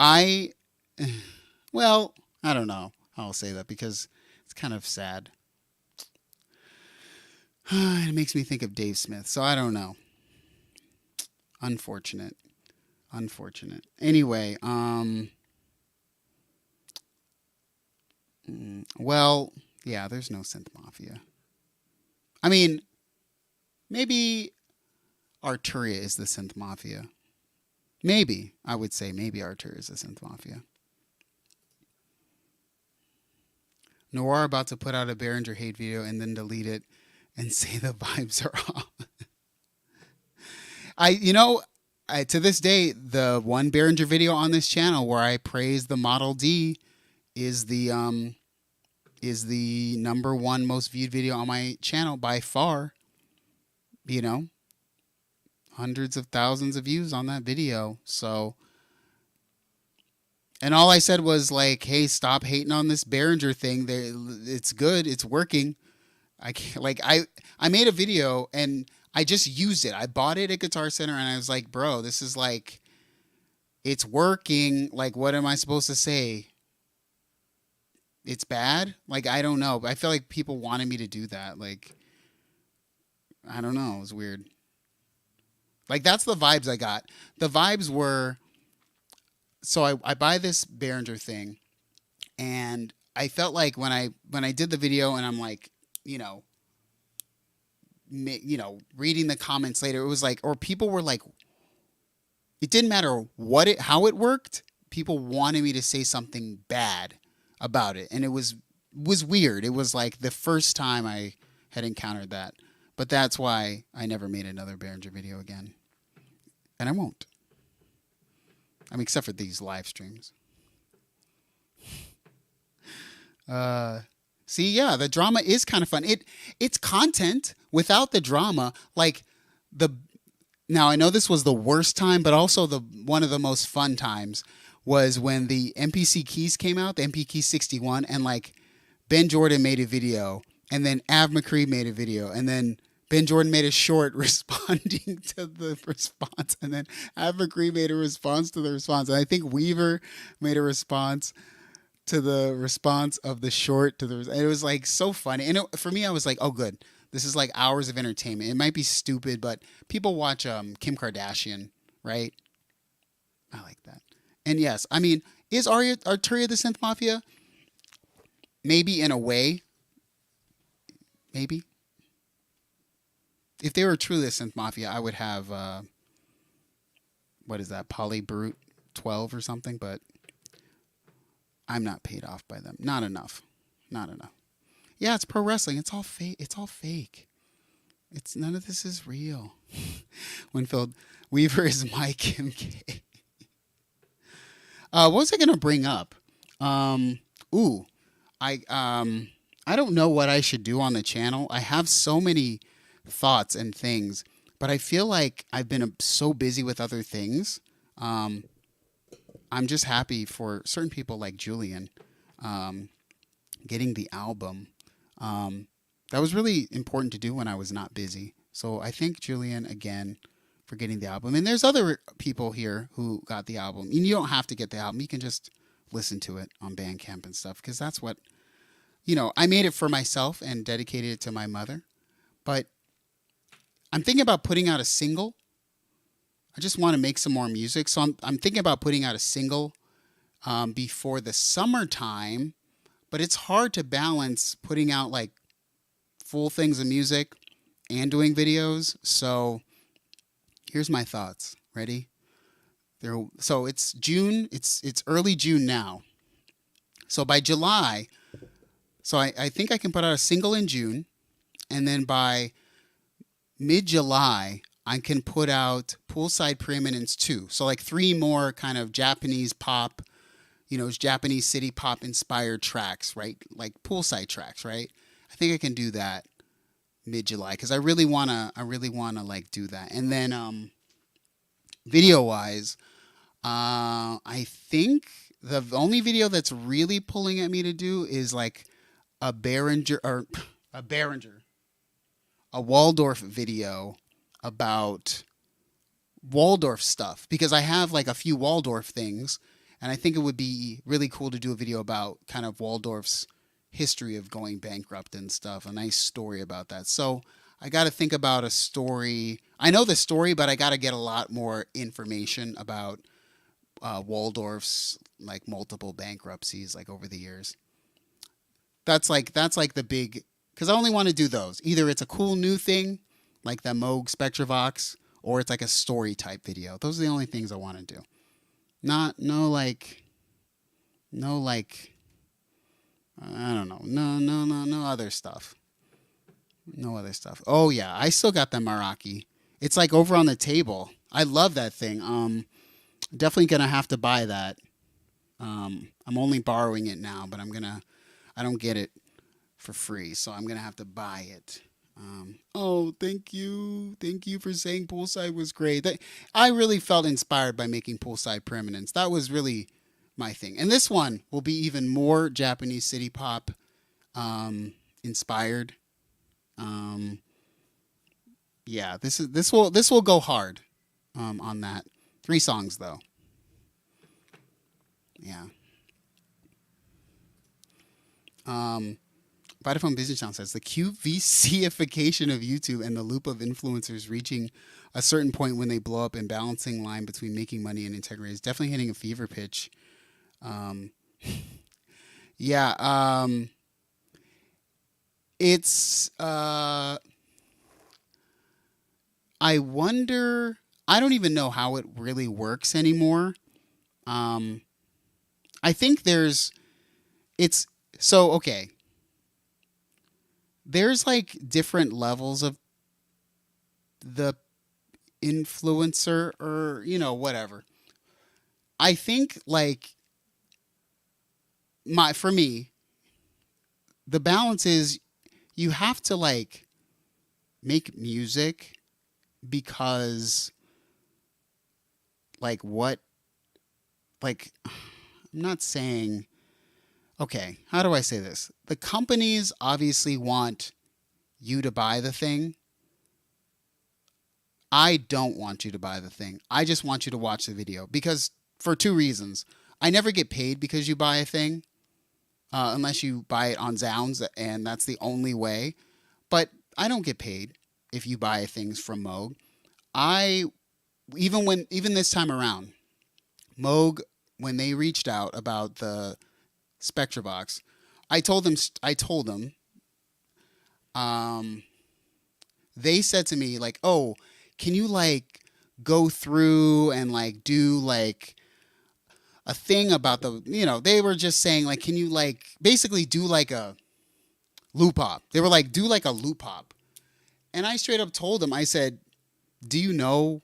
I don't know how I'll say that because it's kind of sad. It makes me think of Dave Smith, so I don't know. Unfortunate. Anyway, yeah, there's no Synth Mafia. I mean, maybe Arturia is the Synth Mafia. Maybe. I would say maybe Arturia is the Synth Mafia. Noir about to put out a Behringer hate video and then delete it and say the vibes are off. To this day, the one Behringer video on this channel where I praise the Model D is the number one most viewed video on my channel by far. Hundreds of thousands of views on that video. So, and all I said was like, hey, stop hating on this Behringer thing. It's good. It's working. I made a video and I just used it. I bought it at Guitar Center and I was like, bro, this is like, it's working. Like, what am I supposed to say? It's bad? Like, I don't know. I feel like people wanted me to do that. Like, I don't know. It was weird. Like, that's the vibes I got. The vibes were, so I buy this Behringer thing, and I felt like when I did the video, and I'm like, reading the comments later, it was like, or people were like, it didn't matter how it worked. People wanted me to say something bad about it, and it was weird. It was like the first time I had encountered that. But that's why I never made another Behringer video again. And I won't. I mean, except for these live streams. See, yeah, the drama is kind of fun. It's content without the drama. Like, now I know this was the worst time, but also one of the most fun times was when the MPC keys came out, the MP Key 61, and like Ben Jordan made a video, and then Av McCree made a video, and then Ben Jordan made a short responding to the response, and then Avacree made a response to the response. And I think Weaver made a response to the response of the short to the. It was like so funny, and for me, I was like, "Oh, good, this is like hours of entertainment." It might be stupid, but people watch Kim Kardashian, right? I like that. And yes, I mean, is Arturia the Synth Mafia? Maybe in a way, maybe. If they were truly a Synth Mafia, I would have what is that, Poly Brute 12 or something, but I'm not paid off by them. Not enough. Not enough. Yeah, it's pro wrestling. It's all fake. It's all fake. It's none of this is real. Winfield Weaver is my Kim K. What was I gonna bring up? Ooh, I don't know what I should do on the channel. I have so many thoughts and things, but I feel like I've been so busy with other things. I'm just happy for certain people like Julian getting the album. That was really important to do when I was not busy. So I thank Julian again for getting the album. And there's other people here who got the album. And you don't have to get the album. You can just listen to it on Bandcamp and stuff, because that's what, I made it for myself and dedicated it to my mother. But I'm thinking about putting out a single. I just want to make some more music. So I'm thinking about putting out a single before the summertime. But it's hard to balance putting out like full things of music and doing videos. So here's my thoughts. Ready? So it's June. It's early June now. So by July, so I think I can put out a single in June, and then by mid-July, I can put out Poolside Preeminence 2. So like 3 more kind of Japanese pop, Japanese city pop inspired tracks, right? Like poolside tracks, right? I think I can do that mid-July, because I really wanna like do that. And then video wise, I think the only video that's really pulling at me to do is like a Waldorf video about Waldorf stuff, because I have like a few Waldorf things, and I think it would be really cool to do a video about kind of Waldorf's history of going bankrupt and stuff, a nice story about that. So I got to think about a story. I know the story, but I got to get a lot more information about Waldorf's like multiple bankruptcies like over the years. That's like the big, because I only want to do those. Either it's a cool new thing like the Moog Spectravox, or it's like a story type video. Those are the only things I want to do. No I don't know. No other stuff. No other stuff. Oh yeah, I still got the Meraki. It's like over on the table. I love that thing. Definitely gonna have to buy that. I'm only borrowing it now, but I don't get it for free, so I'm gonna have to buy it. Oh, thank you for saying Poolside was great. I really felt inspired by making Poolside Preeminence. That was really my thing. And this one will be even more Japanese city pop inspired. Yeah, this will go hard on that. 3 songs though. Yeah. Vitaphone Business Channel says the QVCification of YouTube and the loop of influencers reaching a certain point when they blow up, and balancing line between making money and integrity is definitely hitting a fever pitch. Yeah. It's I wonder. I don't even know how it really works anymore. I think it's so okay. There's like different levels of the influencer, or whatever. I think like for me, the balance is you have to like make music because like what like I'm not saying, okay, how do I say this? The companies obviously want you to buy the thing. I don't want you to buy the thing. I just want you to watch the video because for two reasons. I never get paid because you buy a thing, unless you buy it on Zounds, and that's the only way. But I don't get paid if you buy things from Moog. I even this time around, Moog, when they reached out about the Spectravox, I told them um, they said to me like, "Oh, can you like go through and like do like a thing about the, they were just saying like, can you like basically do like a loop hop?" They were like, "Do like a loop hop." And I straight up told them, I said, "Do you know,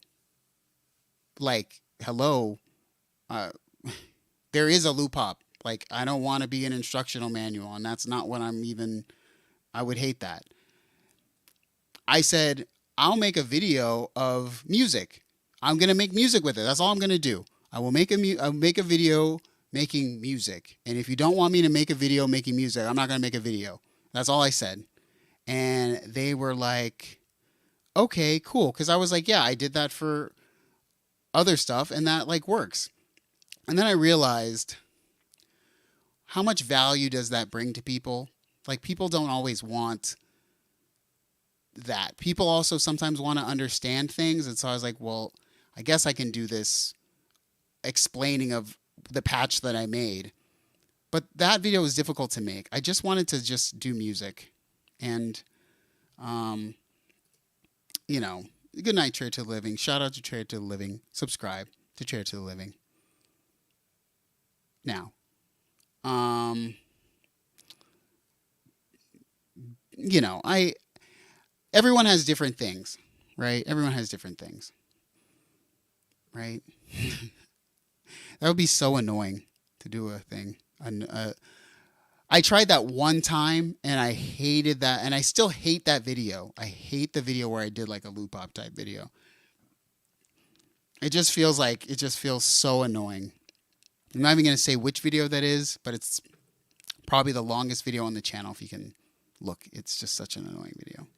like, hello, uh, there is a loop hop. Like, I don't want to be an instructional manual, and that's not what I would hate that." I said, "I'll make a video of music. I'm going to make music with it. That's all I'm going to do. I'll make a video making music. And if you don't want me to make a video making music, I'm not going to make a video." That's all I said. And they were like, "Okay, cool." Because I was like, "Yeah, I did that for other stuff, and that like works." And then I realized, how much value does that bring to people? Like, people don't always want that. People also sometimes want to understand things. And so I was like, well, I guess I can do this explaining of the patch that I made. But that video was difficult to make. I just wanted to just do music. And, um, good night, Trade to the Living. Shout out to Trade to the Living. Subscribe to Trade to the Living. Now, um, I everyone has different things, right? Everyone has different things, right? That would be so annoying to do a thing. I tried that one time and I hated that, and I still hate that video. I hate the video where I did like a loop hop type video. It just feels so annoying. I'm not even going to say which video that is, but it's probably the longest video on the channel if you can look. It's just such an annoying video.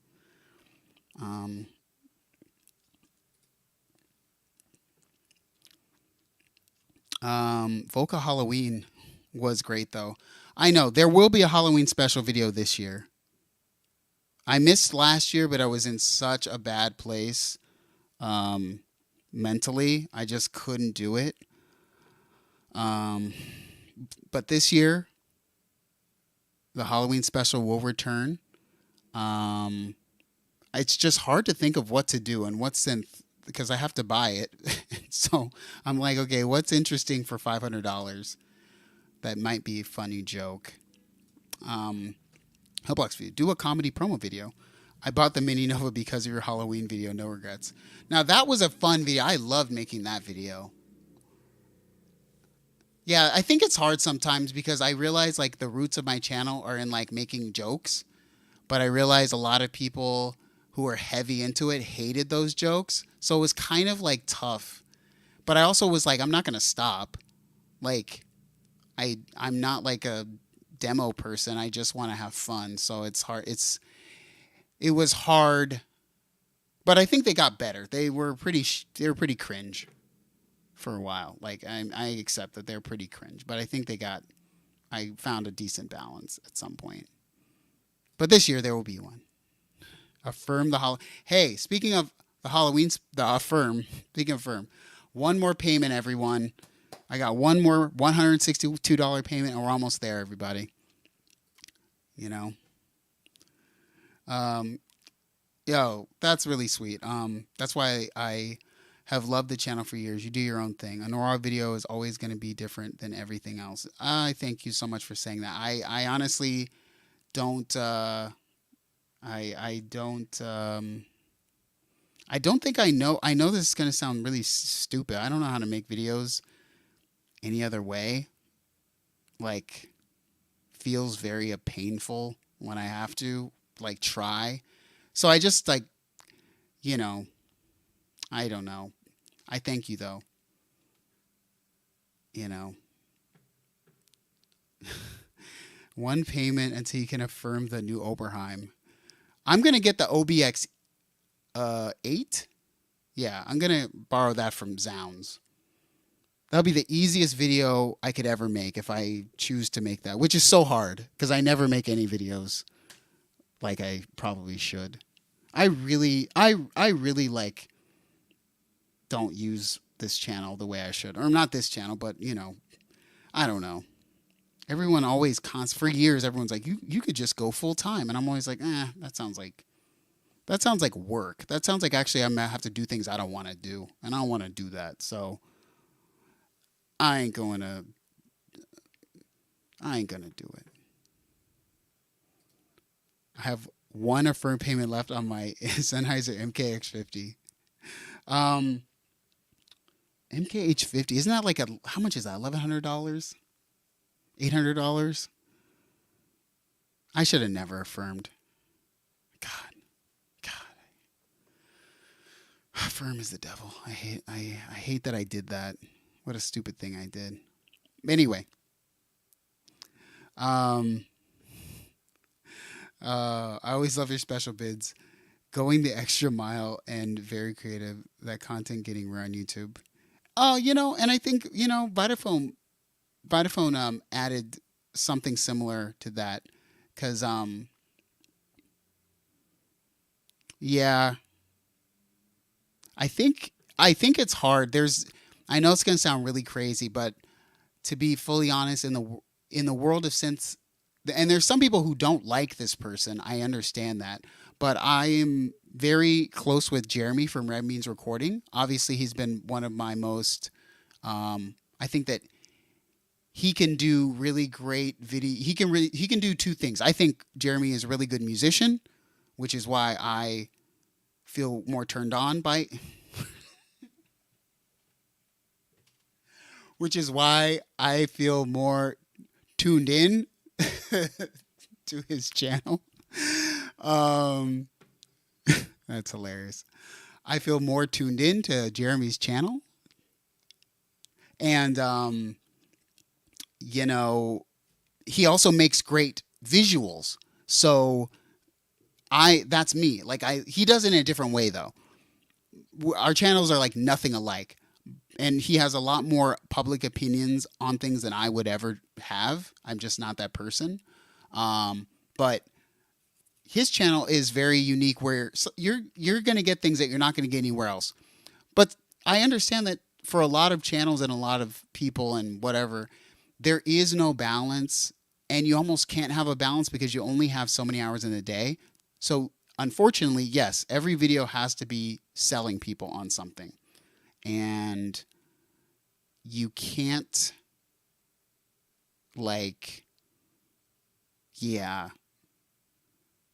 Voca Halloween was great though. I know there will be a Halloween special video this year. I missed last year, but I was in such a bad place mentally. I just couldn't do it. But this year, the Halloween special will return. It's just hard to think of what to do and what synth because I have to buy it. So I'm like, okay, what's interesting for $500? That might be a funny joke. NoirEtBlancVie, do a comedy promo video. I bought the Mini Nova because of your Halloween video, no regrets. Now that was a fun video. I loved making that video. Yeah, I think it's hard sometimes because I realize like the roots of my channel are in like making jokes, but I realize a lot of people who are heavy into it hated those jokes. So it was kind of like tough. But I also was like, I'm not gonna stop. Like, I'm not like a demo person. I just want to have fun. So it's hard. It was hard, but I think they got better. They were pretty cringe for a while. Like I accept that they're pretty cringe, but I think I found a decent balance at some point. But this year there will be one. Affirm the Hey, speaking of the Halloween, Speaking of affirm, one more payment, everyone. I got one more $162 payment, and we're almost there, everybody. Yo, that's really sweet. That's why I have loved the channel for years. You do your own thing. A Noir video is always going to be different than everything else. I thank you so much for saying that. I honestly don't. I don't. I don't think I know. I know this is going to sound really stupid. I don't know how to make videos any other way. Like, feels very painful when I have to like try. So I just like, I don't know. I thank you though. One payment until you can affirm the new Oberheim. I'm gonna get the OBX 8. Yeah, I'm gonna borrow that from Zounds. That'll be the easiest video I could ever make if I choose to make that, which is so hard because I never make any videos like I probably should. I really like don't use this channel the way I should, or not this channel, but I don't know. Everyone always for years. Everyone's like, you could just go full time, and I'm always like, that sounds like work. That sounds like actually I'm gonna have to do things I don't want to do, and I don't want to do that. So I ain't going to. I ain't gonna do it. I have one affirmed payment left on my Sennheiser MKX50. Um, MKH50 isn't that like a how much is that? $1,100, $800. I should have never affirmed. God, God, affirm is the devil. I hate that I did that. What a stupid thing I did. Anyway, um, I always love your special bids. Going the extra mile and very creative. That content getting rare on YouTube. Oh, and I think Vodafone added something similar to that, because yeah, I think it's hard. I know it's gonna sound really crazy, but to be fully honest, in the world of synths, and there's some people who don't like this person. I understand that, but I am very close with Jeremy from Red Means Recording. Obviously, he's been one of my most. I think that he can do really great video. He can do two things. I think Jeremy is a really good musician, which is why I feel more turned on by, which is why I feel more tuned in to his channel. Um, that's hilarious. I feel more tuned in to Jeremy's channel, and you know, he also makes great visuals. So that's me. Like he does it in a different way though. Our channels are like nothing alike, and he has a lot more public opinions on things than I would ever have. I'm just not that person. But his channel is very unique, where you're going to get things that you're not going to get anywhere else. But I understand that for a lot of channels and a lot of people and whatever, there is no balance, and you almost can't have a balance because you only have so many hours in a day. So unfortunately, yes, every video has to be selling people on something, and you can't, like, yeah,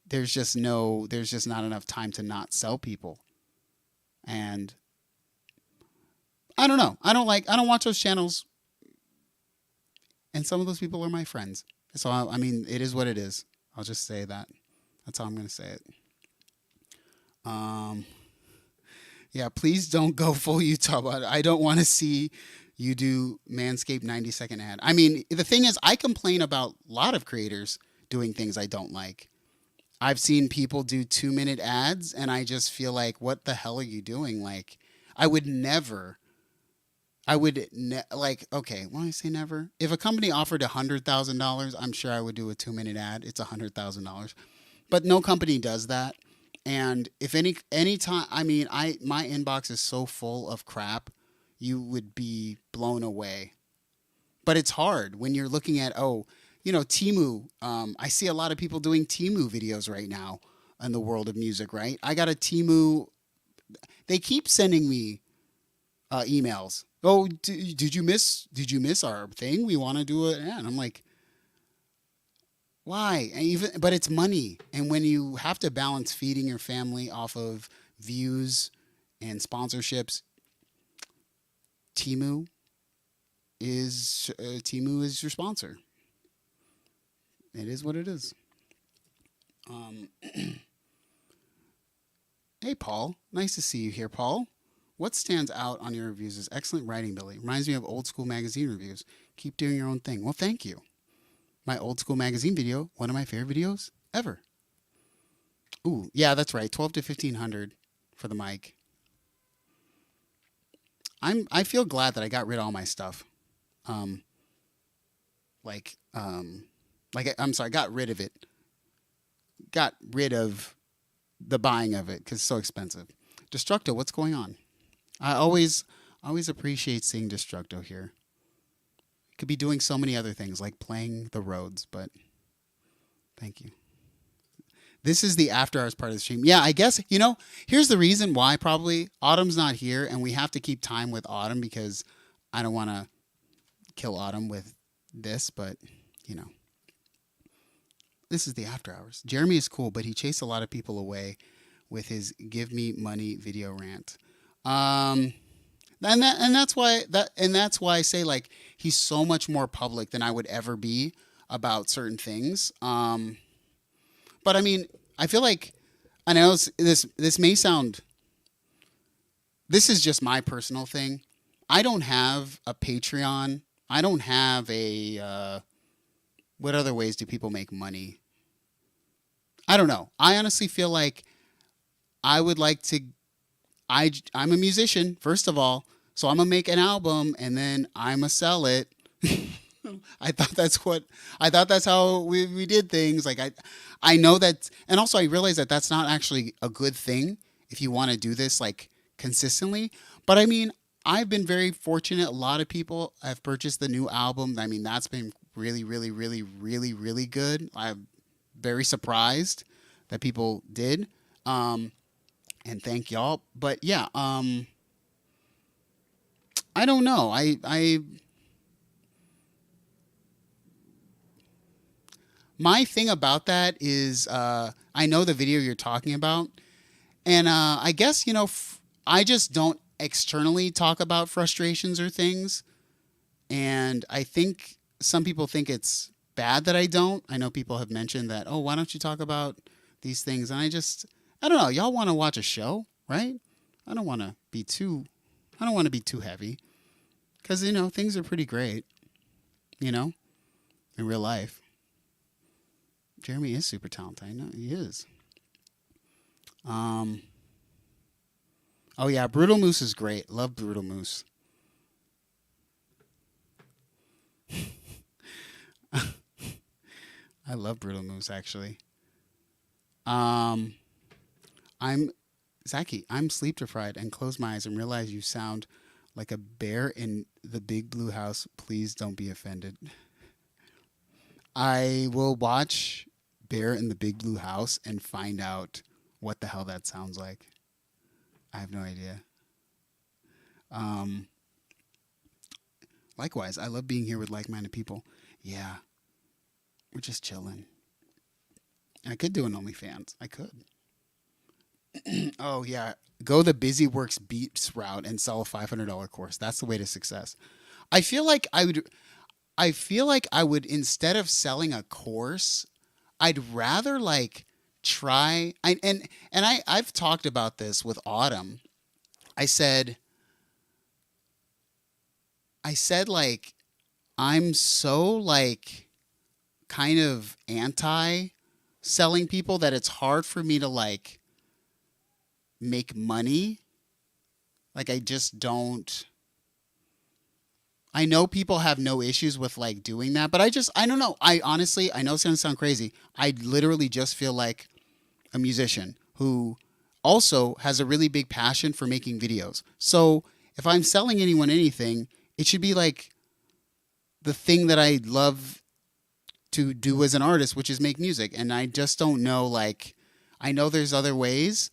there's just not enough time to not sell people. And I don't know. I don't watch those channels, and some of those people are my friends. So I mean, it is what it is. I'll just say that. That's how I'm going to say it. Um, yeah, please don't go full Utah, but I don't want to see you do Manscaped 90-second ad. I mean, the thing is, I complain about a lot of creators doing things I don't like. I've seen people do 2-minute ads, and I just feel like, what the hell are you doing? Like, I would never. Like, okay, when I say never, if a company offered $100,000, I'm sure I would do a 2-minute ad. It's $100,000, but no company does that. And if any time, I mean, my inbox is so full of crap, you would be blown away. But it's hard when you're looking at, Timu. I see a lot of people doing Timu videos right now in the world of music, right? I got a Timu. They keep sending me emails. Oh, did you miss our thing? We want to do it. Yeah. And I'm like, why? But it's money. And when you have to balance feeding your family off of views and sponsorships, Timu is your sponsor. It is what it is. Um, hey, Paul. Nice to see you here, Paul. What stands out on your reviews is excellent writing ability. Reminds me of old school magazine reviews. Keep doing your own thing. Well, thank you. My old school magazine video, one of my favorite videos ever. Ooh, yeah, that's right. 12 to 1500 for the mic. I feel glad that I got rid of all my stuff. Um, like I'm sorry, got rid of it. Got rid of the buying of it because it's so expensive. Destructo, what's going on? I always appreciate seeing Destructo here. Could be doing so many other things like playing the roads, but thank you. This is the after hours part of the stream. Yeah, I guess, here's the reason why probably Autumn's not here and we have to keep time with Autumn because I don't want to kill Autumn with this, but, you know, this is the after hours. Jeremy is cool, but he chased a lot of people away with his give me money video rant. And that's why I say like he's so much more public than I would ever be about certain things. But I mean, I feel like I know this may sound. This is just my personal thing. I don't have a Patreon. I don't have a. What other ways do people make money? I don't know. I honestly feel like I would like to. I'm a musician first of all, so I'm gonna make an album and then I'm gonna sell it. I thought that's how we did things. Like I know that, and also I realize that that's not actually a good thing if you want to do this like consistently. But I mean, I've been very fortunate. A lot of people have purchased the new album. I mean, that's been really, really, really, really, really good. I'm very surprised that people did. And thank y'all. But yeah, I don't know. I my thing about that is I know the video you're talking about, and I guess I just don't externally talk about frustrations or things, and I think some people think it's bad that I don't. I know people have mentioned that. Oh, why don't you talk about these things? And I don't know. Y'all want to watch a show, right? I don't want to be too. I don't want to be too heavy, because things are pretty great, in real life. Jeremy is super talented. I know he is. Oh yeah, Brutal Moose is great. Love Brutal Moose. I love Brutal Moose actually. Um, I'm Zaki. I'm sleep deprived and close my eyes and realize you sound like a bear in the big blue house. Please don't be offended. I will watch Bear in the Big Blue House and find out what the hell that sounds like. I have no idea. Um, Likewise, I love being here with like-minded people. Yeah, we're just chilling. I could do an OnlyFans. I could. Oh yeah, go the Busy Works Beats route and sell a $500 course. That's the way to success. I feel like I would. I feel like I would instead of selling a course, I'd rather like try. I've talked about this with Autumn. I said. I said like I'm so like kind of anti selling people that it's hard for me to like make money. Like I just don't. I know people have no issues with like doing that, but I don't know. I honestly, I know it's going to sound crazy. I literally just feel like a musician who also has a really big passion for making videos. So if I'm selling anyone anything, it should be like the thing that I love to do as an artist, which is make music. And I just don't know, like, I know there's other ways,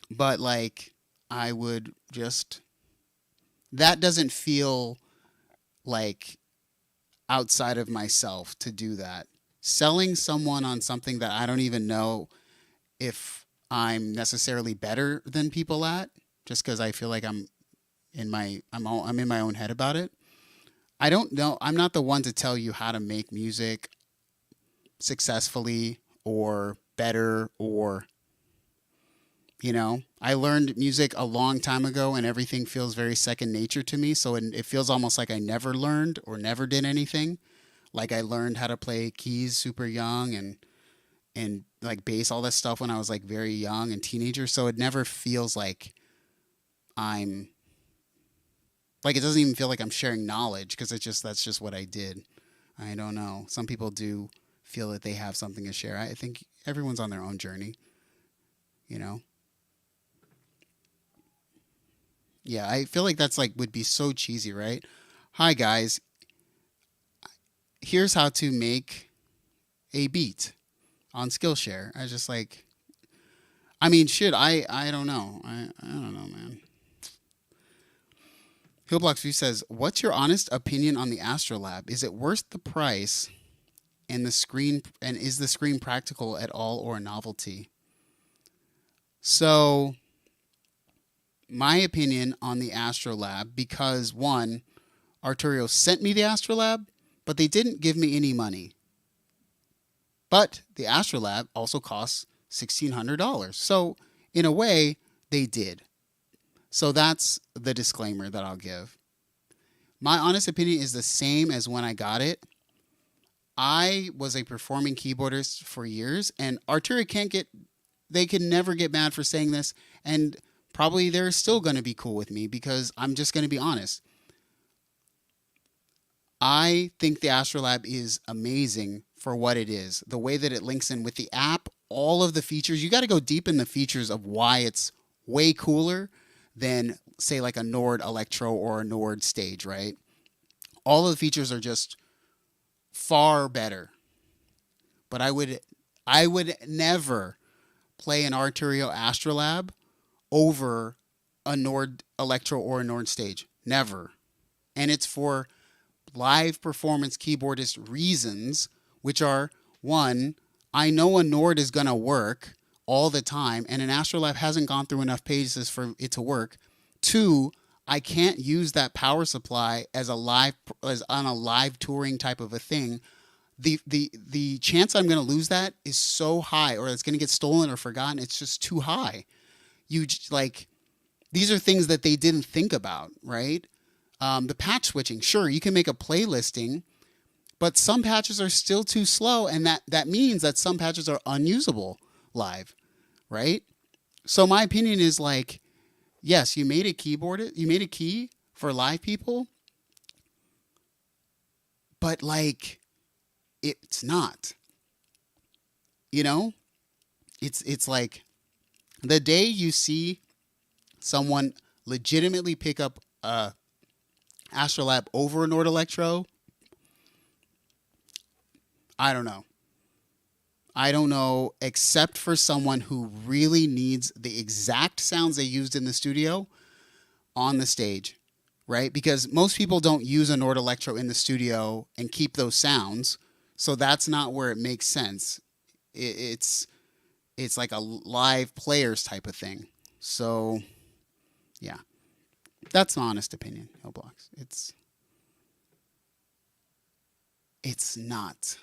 but like, I would just, that doesn't feel like outside of myself to do that. Selling someone on something that I don't even know if I'm necessarily better than people at, just because I feel like I'm in my own head about it. I don't know. I'm not the one to tell you how to make music successfully or better or I learned music a long time ago and everything feels very second nature to me. So it feels almost like I never learned or never did anything. Like I learned how to play keys super young and like bass, all that stuff when I was like very young and teenager. So it never feels like I'm Like it doesn't even feel like I'm sharing knowledge because that's just what I did. I don't know. Some people do feel that they have something to share. I think everyone's on their own journey, you know. Yeah, I feel like that's like would be so cheesy, right? Hi guys, here's how to make a beat on Skillshare. I just like I mean, shit, I don't know. I don't know, man. Hillblocks says, "What's your honest opinion on the Astrolab? Is it worth the price and the screen and is the screen practical at all or a novelty?" So, my opinion on the Astrolab because one, Arturio sent me the Astrolab, but they didn't give me any money. But the Astrolab also costs $1,600. So, in a way, they did. So that's the disclaimer that I'll give. My honest opinion is the same as when I got it. I was a performing keyboardist for years, and Arturia can't get, they can never get mad for saying this, and probably they're still going to be cool with me because I'm just going to be honest. I think the Astrolab is amazing for what it is. The way that it links in with the app, all of the features, you got to go deep in the features of why it's way cooler than, say, like a Nord Electro or a Nord Stage, right? All of the features are just far better. But I would never play an Arturio Astrolab over a Nord Electro or a Nord Stage. Never. And it's for live performance keyboardist reasons, which are one, I know a Nord is going to work all the time, and an Astrolab hasn't gone through enough pages for it to work. Two, I can't use that power supply as on a live touring type of a thing. The chance I'm going to lose that is so high, or it's going to get stolen or forgotten. It's just too high. Like these are things that they didn't think about, right? The patch switching, sure, you can make a playlisting, but some patches are still too slow, and that means that some patches are unusable live, right? So my opinion is like, yes, you made a key for live people, but like it's not. You know? It's like the day you see someone legitimately pick up a Astrolab over a Nord Electro, I don't know. I don't know, except for someone who really needs the exact sounds they used in the studio on the stage, right? Because most people don't use a Nord Electro in the studio and keep those sounds, so that's not where it makes sense. It's like a live players type of thing. So, yeah, that's my honest opinion. Hillblocks. It's not.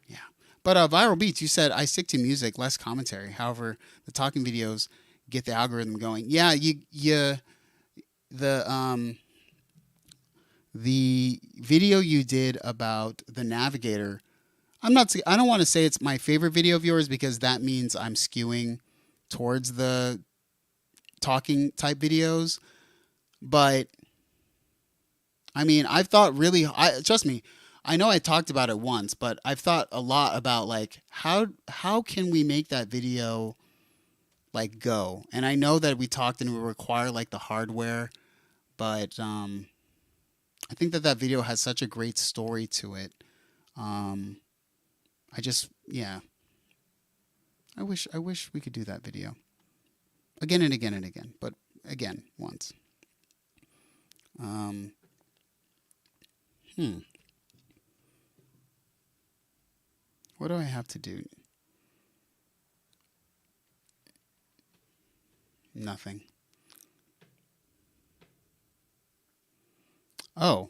Yeah. But Viral Beats, you said I stick to music, less commentary. However, the talking videos get the algorithm going. Yeah, the the video you did about the navigator. I don't want to say it's my favorite video of yours because that means I'm skewing towards the talking type videos, but I mean, I've thought really trust me, I know I talked about it once, but I've thought a lot about like how can we make that video like go? And I know that we talked and it would require like the hardware, but I think that video has such a great story to it. I just yeah, I wish we could do that video again and again and again, but again once. Um, hmm. What do I have to do? Nothing. Oh,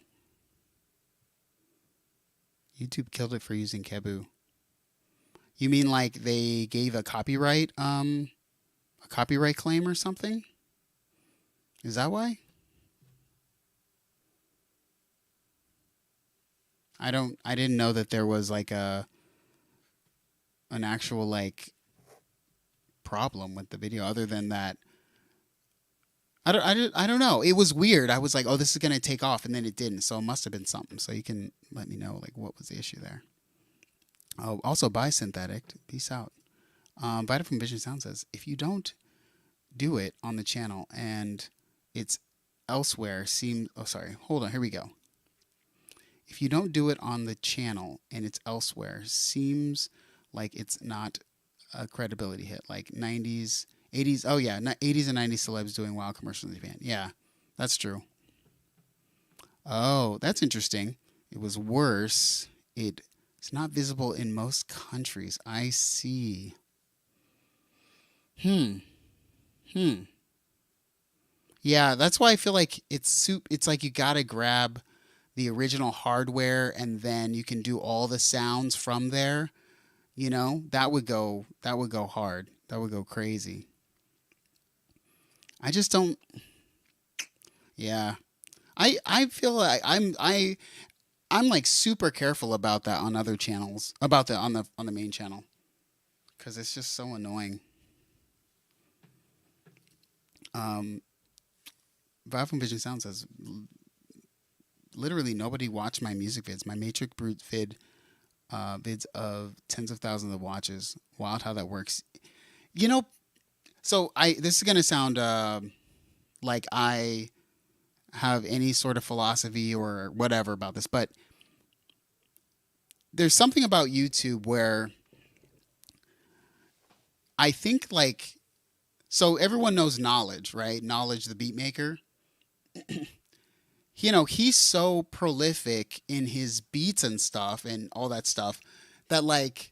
YouTube killed it for using Kebu. You mean like they gave a copyright claim or something? Is that why? I didn't know that there was like an actual like problem with the video other than that I don't know. It was weird. I was like, oh, this is gonna take off, and then it didn't. So it must have been something. So you can let me know like what was the issue there. Oh, also bye synthetic. Peace out. Vita from Vision Sound says if you don't do it on the channel and it's elsewhere, seems. Oh, sorry. Hold on. Here we go. If you don't do it on the channel and it's elsewhere, seems like it's not a credibility hit. Like 90s, 80s. Oh yeah, 80s and 90s celebs doing wild commercials in Japan. Yeah, that's true. Oh, that's interesting. It was worse. It's not visible in most countries. I see. Hmm. Hmm. Yeah, that's why I feel like it's like you gotta grab the original hardware and then you can do all the sounds from there. You know, that would go hard. That would go crazy. I just don't. Yeah, I feel like I'm like super careful about that on other channels about the on the main channel because it's just so annoying. Um, Vibe from Vision Sound says literally nobody watched my music vids. My Matrix Brute vids of tens of thousands of watches. Wild how that works. You know, so I this is gonna sound like I have any sort of philosophy or whatever about this, but there's something about YouTube where I think like so everyone knows knowledge, right? Knowledge the beat maker. You know, he's so prolific in his beats and stuff and all that stuff that like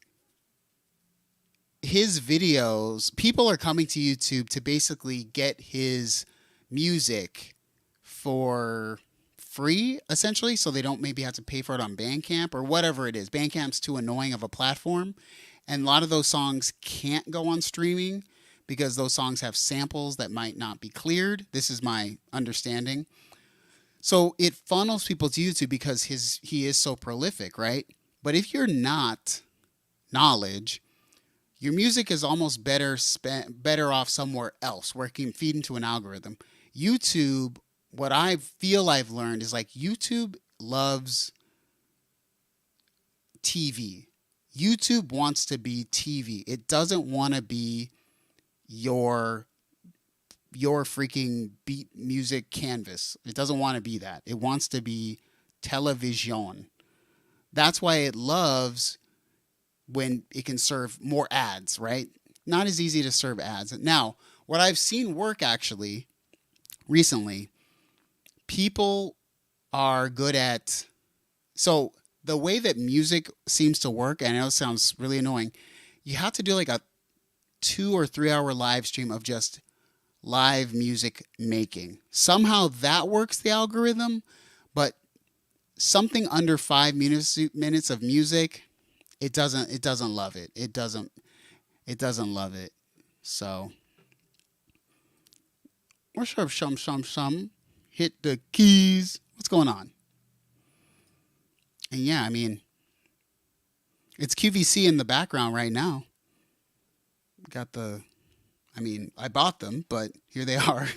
his videos, people are coming to YouTube to basically get his music for free, essentially, so they don't maybe have to pay for it on Bandcamp or whatever it is. Bandcamp's too annoying of a platform, and a lot of those songs can't go on streaming because those songs have samples that might not be cleared. This is my understanding. So it funnels people to YouTube because he is so prolific, right? But if you're not knowledge, your music is almost better off somewhere else where it can feed into an algorithm. YouTube, what I feel I've learned is like YouTube loves TV. YouTube wants to be TV. It doesn't want to be your your freaking beat music canvas. It doesn't want to be that. It wants to be television. That's why it loves when it can serve more ads, right? Not as easy to serve ads. Now, what I've seen work actually recently, people are good at so the way that music seems to work, and I know it sounds really annoying, you have to do like a 2 or 3 hour live stream of just live music making. Somehow that works the algorithm, but something under 5 minutes of music, it doesn't love it. It doesn't love it. So what's up, shum? Hit the keys. What's going on? And yeah, I mean, it's QVC in the background right now. Got the I mean, I bought them, but here they are.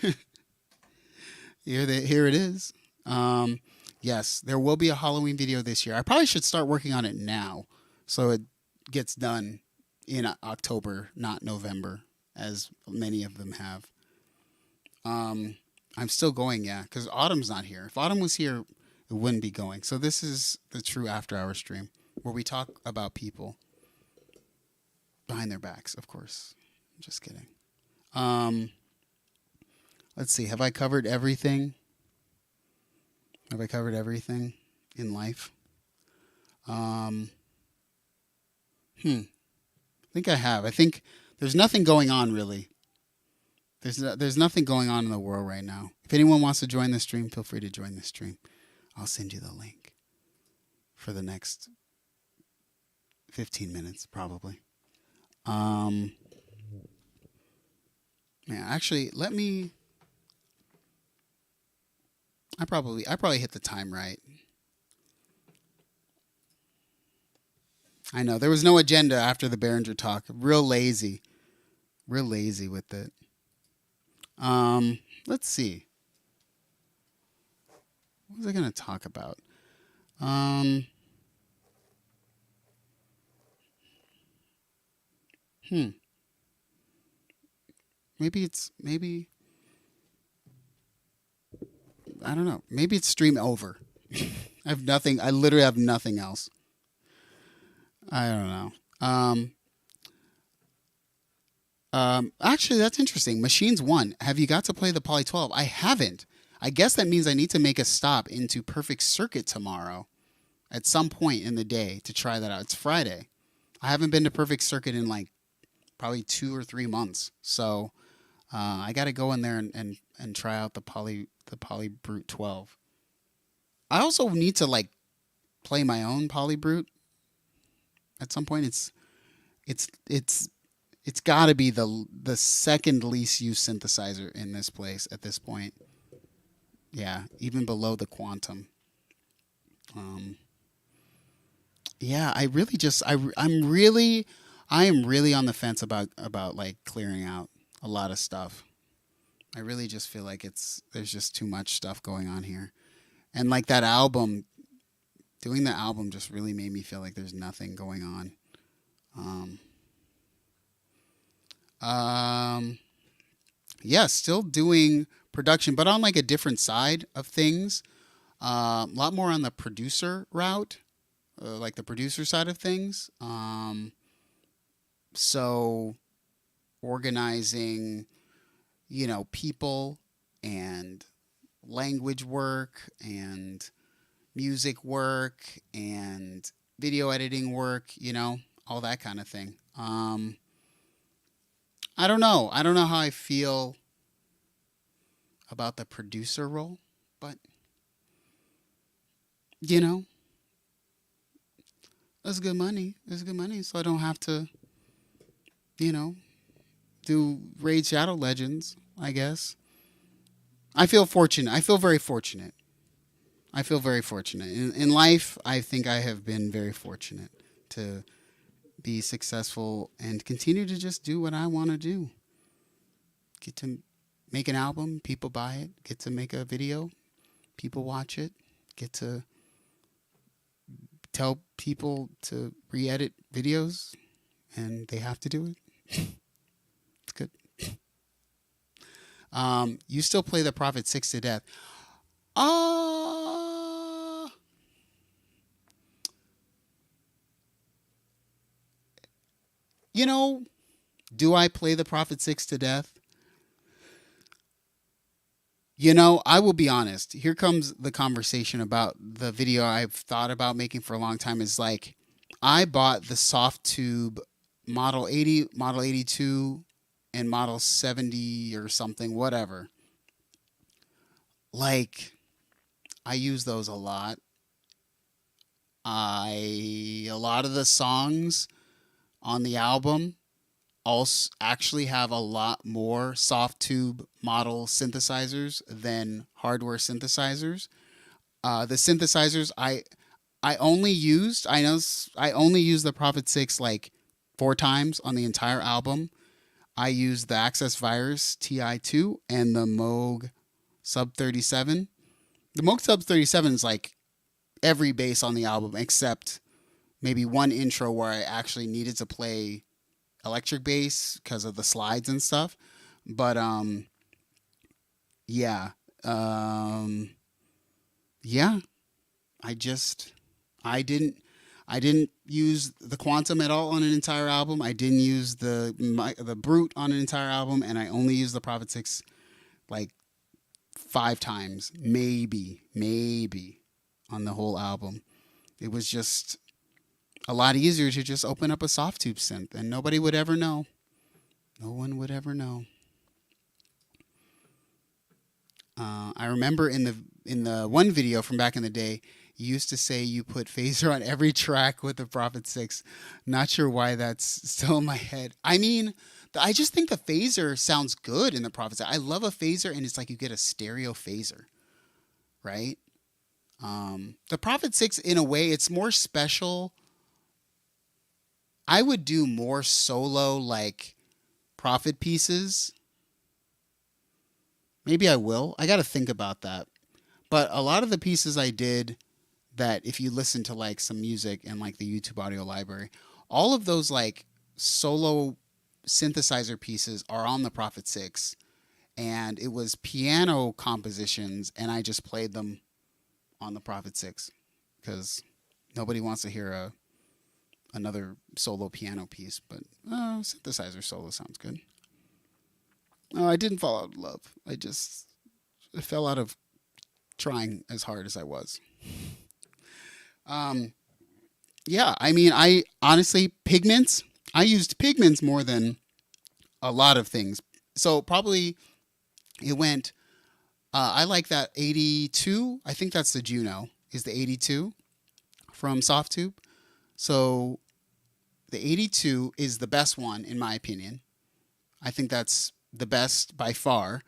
Here it is. Um, yes, there will be a Halloween video this year. I probably should start working on it now, so it gets done in October, not November, as many of them have. Um, I'm still going, yeah, because Autumn's not here. If Autumn was here, it wouldn't be going. So this is the true after-hour stream where we talk about people behind their backs, of course. Just kidding. Um, let's see. Have I covered everything? Have I covered everything in life? Um, I think I have. I think there's nothing going on really. There's nothing going on in the world right now. If anyone wants to join the stream, feel free to join the stream. I'll send you the link for the next 15 minutes, probably. Um, yeah, actually, let me. I probably hit the time right. I know there was no agenda after the Behringer talk. Real lazy with it. let's see. What was I going to talk about? Um, hmm. Maybe I don't know. Maybe it's stream over. I have nothing. I literally have nothing else. I don't know. Actually, that's interesting. Machines 1. Have you got to play the Poly 12? I haven't. I guess that means I need to make a stop into Perfect Circuit tomorrow at some point in the day to try that out. It's Friday. I haven't been to Perfect Circuit in like probably 2 or 3 months. So I got to go in there and try out the Poly Brute 12. I also need to like play my own Poly Brute at some point. It's got to be the second least used synthesizer in this place at this point. Yeah, even below the Quantum. Um, yeah, I really just I am really on the fence about like clearing out a lot of stuff. I really just feel like there's just too much stuff going on here. And like that album, doing the album just really made me feel like there's nothing going on. Um, um, yeah, still doing production, but on like a different side of things. A lot more on the producer route, like the producer side of things. So organizing, people and language work and music work and video editing work, all that kind of thing. I don't know. I don't know how I feel about the producer role, but you know, it's good money. It's good money, so I don't have to, you know, do Raid Shadow Legends. I guess I feel fortunate. I feel very fortunate. I feel very fortunate in life. I think I have been very fortunate to be successful and continue to just do what I want to do. Get to make an album, people buy it. Get to make a video, people watch it. Get to tell people to re-edit videos, and they have to do it. It's good. You still play the Prophet 6 to death. Uh, you know, do I play the Prophet 6 to death? I will be honest. Here comes the conversation about the video I've thought about making for a long time. Is like, I bought the soft tube Model 80, Model 82, and Model 70 or something, whatever. Like, I use those a lot. A lot of the songs on the album also actually have a lot more soft tube model synthesizers than hardware synthesizers. The synthesizers I only used the Prophet 6 like 4 times on the entire album. I used the Access Virus TI2 and the Moog Sub 37. The Moog Sub 37 is like every bass on the album except maybe one intro where I actually needed to play electric bass because of the slides and stuff. But yeah, um, yeah. I just I didn't I didn't use the Quantum at all on an entire album. I didn't use the Brute on an entire album, and I only used the Prophet 6 like 5 times, maybe on the whole album. It was just a lot easier to just open up a soft tube synth, and nobody would ever know. No one would ever know. I remember in the one video from back in the day, you used to say you put phaser on every track with the Prophet 6. Not sure why that's still in my head. I mean, I just think the phaser sounds good in the Prophet 6. I love a phaser, and it's like you get a stereo phaser, right? The Prophet 6, in a way, it's more special. I would do more solo, like, Prophet pieces Maybe I will. I got to think about that. But a lot of the pieces I did that if you listen to like some music in like the YouTube audio library, all of those like solo synthesizer pieces are on the Prophet 6, and it was piano compositions, and I just played them on the Prophet 6 because nobody wants to hear another solo piano piece, but synthesizer solo sounds good. No, I didn't fall out of love. I fell out of trying as hard as I was. Um, yeah, I mean, I honestly pigments. I used pigments more than a lot of things. So probably it went. I like that 82. I think that's the Juno. Is the 82 from Softtube. So the 82 is the best one in my opinion. I think that's the best by far.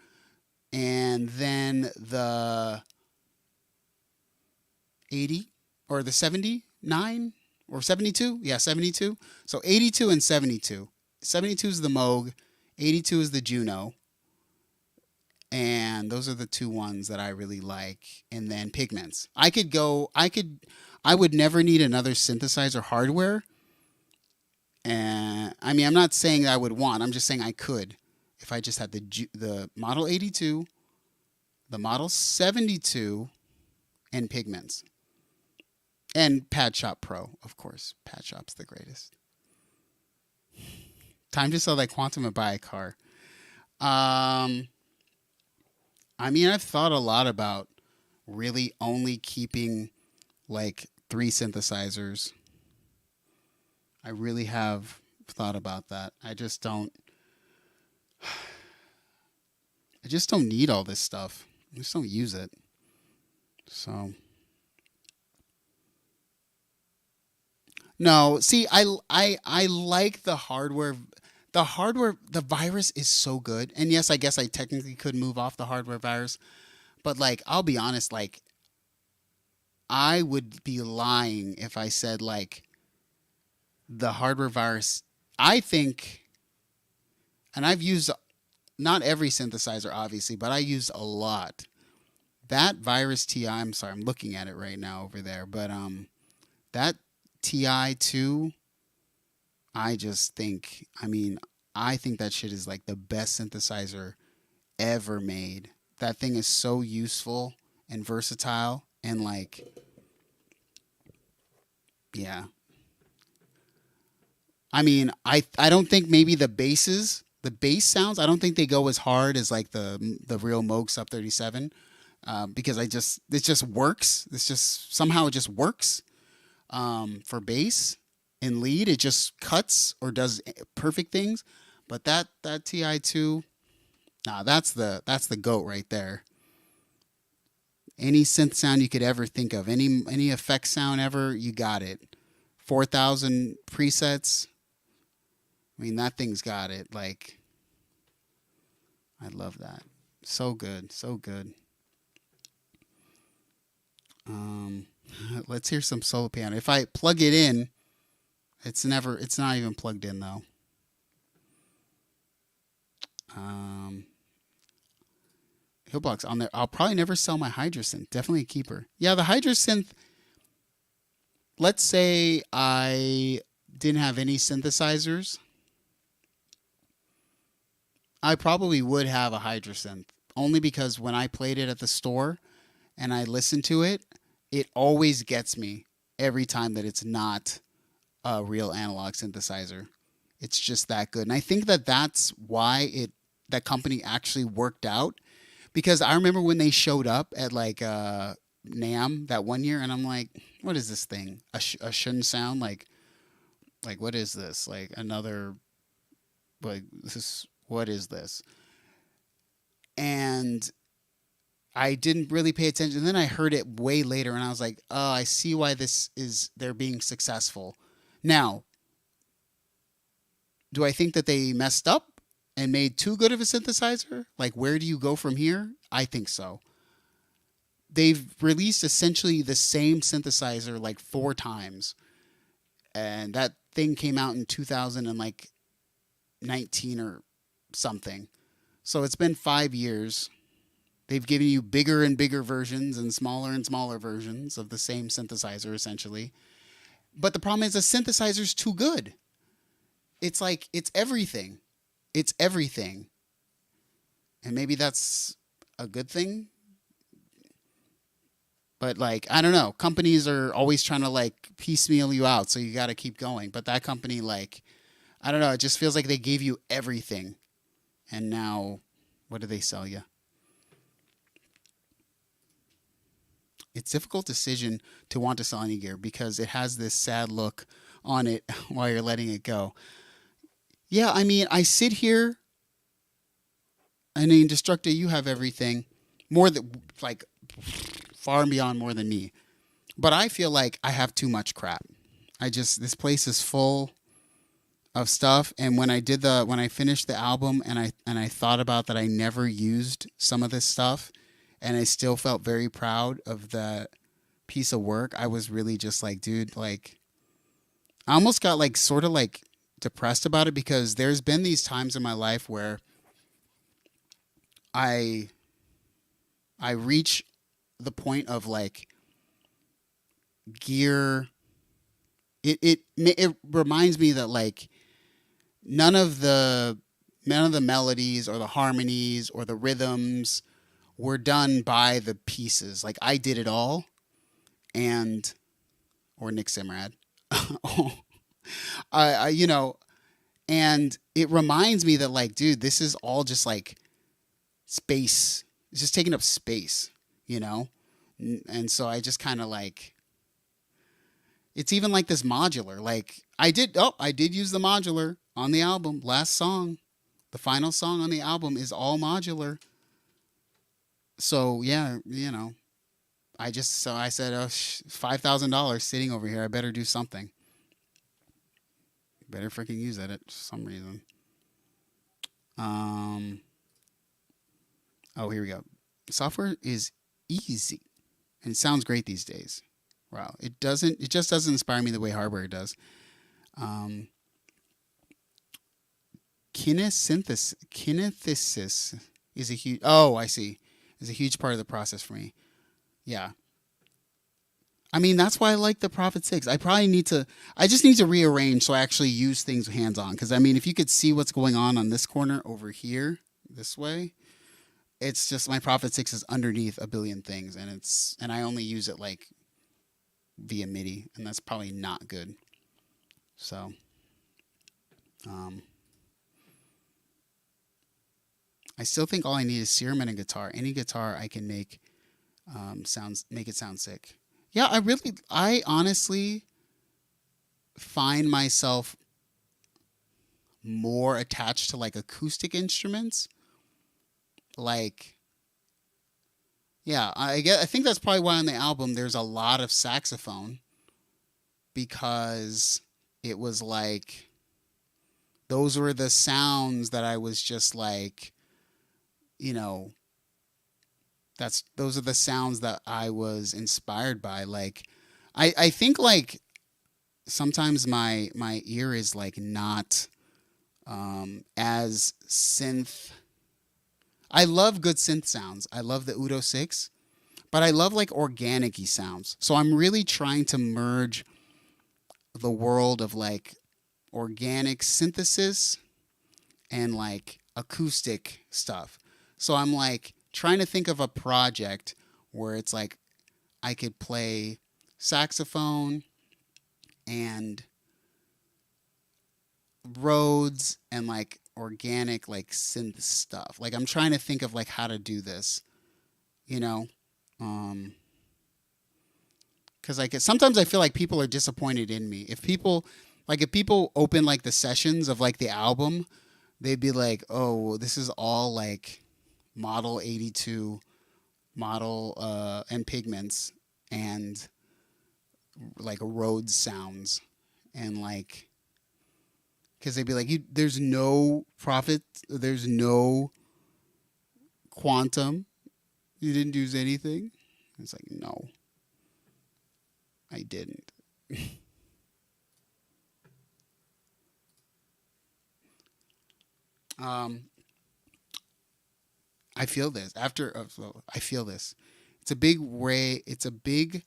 And then the 80 or the 79 or 72. Yeah, 72. So 82 and 72. 72 is the Moog, 82 is the Juno. And those are the two ones that I really like. And then pigments. I would never need another synthesizer hardware. And I mean, I'm not saying I would want, I'm just saying I could if I just had the Model 82, the Model 72, and pigments. And Pad Shop Pro, of course. Pad Shop's the greatest. Time to sell that Quantum and buy a car. Um, I mean, I've thought a lot about really only keeping like three synthesizers. I really have thought about that. I just don't need all this stuff. I just don't use it. So no, see, I like the hardware. The hardware, the virus is so good. And yes, I guess I technically could move off the hardware virus, but like, I'll be honest, like, I would be lying if I said like the hardware virus. I think, and I've used not every synthesizer, obviously, but I used a lot. That Virus TI, I'm sorry, I'm looking at it right now over there, but that TI 2, I just think, I mean, I think that shit is like the best synthesizer ever made. That thing is so useful and versatile and like, yeah. I mean, I don't think maybe the bass sounds, I don't think they go as hard as like the real Moog Sub 37, because it just works. It's just somehow it just works for bass and lead. It just cuts or does perfect things. But that Ti 2, nah, that's the goat right there. Any synth sound you could ever think of, any effect sound ever, you got it. 4,000 presets. I mean, that thing's got it. Like, I love that. So good, so good. Um, let's hear some solo piano. If I plug it in, it's not even plugged in though. Um, Hillblocks on there. I'll probably never sell my Hydrosynth. Definitely a keeper. Yeah, the Hydrosynth. Let's say I didn't have any synthesizers. I probably would have a Hydrosynth only because when I played it at the store and I listened to it, it always gets me every time that it's not a real analog synthesizer. It's just that good. And I think that that's why that company actually worked out, because I remember when they showed up at like NAM that one year and I'm like, what is this thing? A shouldn't sound like what is this? Like another like this is what is this? And I didn't really pay attention. And then I heard it way later and I was like, oh, I see why they're being successful. Now, do I think that they messed up and made too good of a synthesizer? Like, where do you go from here? I think so. They've released essentially the same synthesizer like four times. And that thing came out in 2019 or something. So it's been 5 years. They've given you bigger and bigger versions and smaller versions of the same synthesizer, essentially. But the problem is the synthesizer's too good. It's like, it's everything. It's everything. And maybe that's a good thing. But like, I don't know. Companies are always trying to like piecemeal you out, so you got to keep going. But that company, like, I don't know. It just feels like they gave you everything, and now, what do they sell you? It's a difficult decision to want to sell any gear because it has this sad look on it while you're letting it go. Yeah, I mean, I sit here. I mean, Destructor, you have everything, more than like far and beyond more than me. But I feel like I have too much crap. This place is full of stuff. And when I finished the album and I thought about that I never used some of this stuff, and I still felt very proud of that piece of work. I was really just like, dude, like, I almost got like sort of like depressed about it because there's been these times in my life where I I reach the point of like gear. It reminds me that like none of the melodies or the harmonies or the rhythms were done by the pieces. Like I did it all, and or Nick Simrad. You know, and it reminds me that like, dude, this is all just like space. It's just taking up space, you know, and so I just kind of like. It's even like this modular. Like I did use the modular on the album. Last song, the final song on the album is all modular. So yeah, you know, I said, oh, $5,000 sitting over here. I better do something. Better freaking use that for some reason. Um. Oh, here we go. Software is easy and it sounds great these days. Wow, it doesn't. It just doesn't inspire me the way hardware does. Um, kinesthesis is a huge. Oh, I see. Is a huge part of the process for me. Yeah. I mean, that's why I like the Prophet 6. I probably need to. I just need to rearrange so I actually use things hands on. Because I mean, if you could see what's going on this corner over here, this way, it's just my Prophet 6 is underneath a billion things, and I only use it like via MIDI, and that's probably not good. So, um, I still think all I need is Serum and a guitar. Any guitar I can make make it sound sick. Yeah, I honestly find myself more attached to like acoustic instruments. Like, yeah, I think that's probably why on the album there's a lot of saxophone because it was like those were the sounds that I was just like, you know, those are the sounds that I was inspired by. Like, I think like sometimes my ear is like not as synth. I love good synth sounds. I love the Udo 6, but I love like organic-y sounds. So I'm really trying to merge the world of like organic synthesis and like acoustic stuff. So I'm like trying to think of a project where it's like I could play saxophone and Rhodes and like organic like synth stuff. Like I'm trying to think of like how to do this, you know? Um cuz like sometimes I feel like people are disappointed in me. If people open like the sessions of like the album, they'd be like, "Oh, this is all like Model 82 model and pigments and like Rhodes sounds and like because they'd be like, there's no profit, there's no quantum, you didn't use anything." It's like, no, I didn't. um, I feel this after. I feel this. It's a big way. It's a big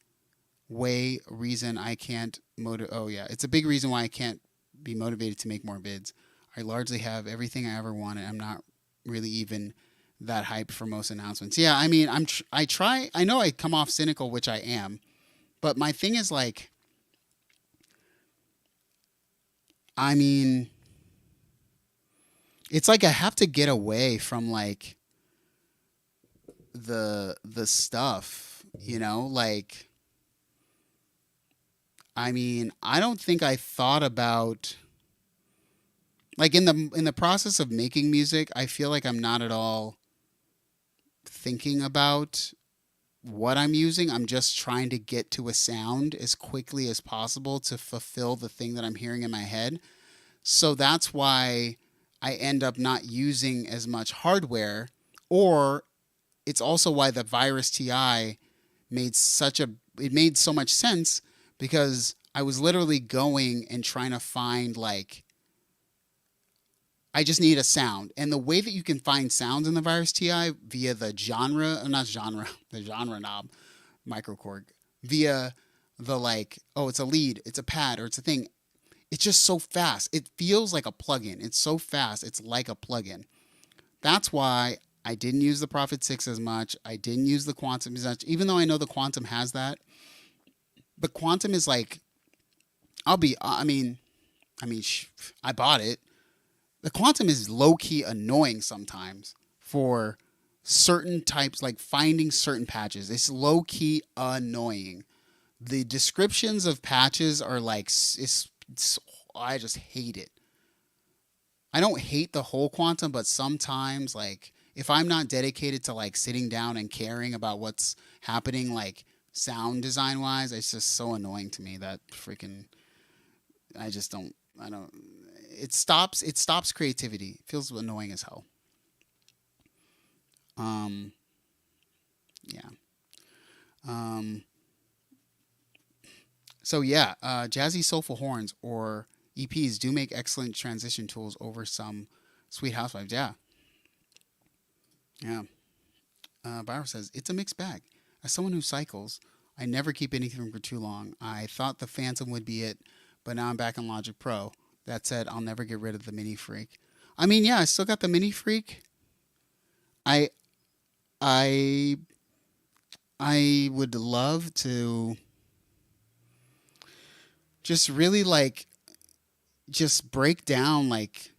way reason I can't motive. Oh yeah, it's a big reason why I can't be motivated to make more vids. I largely have everything I ever wanted. I'm not really even that hyped for most announcements. Yeah, I mean, I try. I know I come off cynical, which I am, but my thing is like, I mean, it's like I have to get away from like the stuff, you know, like I mean, I don't think I thought about like in the process of making music, I feel like I'm not at all thinking about what I'm using. I'm just trying to get to a sound as quickly as possible to fulfill the thing that I'm hearing in my head. So that's why I end up not using as much hardware, or it's also why the Virus TI made such a it made so much sense because I was literally going and trying to find like I just need a sound. And the way that you can find sounds in the Virus TI via the genre, not genre, the genre knob, microKORG, via the like, oh, it's a lead, it's a pad, or it's a thing. It's just so fast. It feels like a plugin. It's so fast. It's like a plugin. That's why I didn't use the Prophet 6 as much. I didn't use the Quantum as much, even though I know the Quantum has that. The Quantum is like, I bought it. The Quantum is low key annoying sometimes for certain types, like finding certain patches. It's low key annoying. The descriptions of patches are like, I just hate it. I don't hate the whole Quantum, but sometimes, like, if I'm not dedicated to like sitting down and caring about what's happening, like sound design wise, it's just so annoying to me that freaking I just don't. I don't. It stops. It stops creativity. It feels annoying as hell. Um. Yeah. Um. So yeah, jazzy soulful horns or EPs do make excellent transition tools over some sweet housewives. Yeah. Yeah. Byron says it's a mixed bag. As someone who cycles, I never keep anything for too long. I thought the Phantom would be it, but now I'm back on Logic Pro. That said, I'll never get rid of the Mini Freak. I mean, yeah, I still got the Mini Freak. I I I would love to just really like just break down like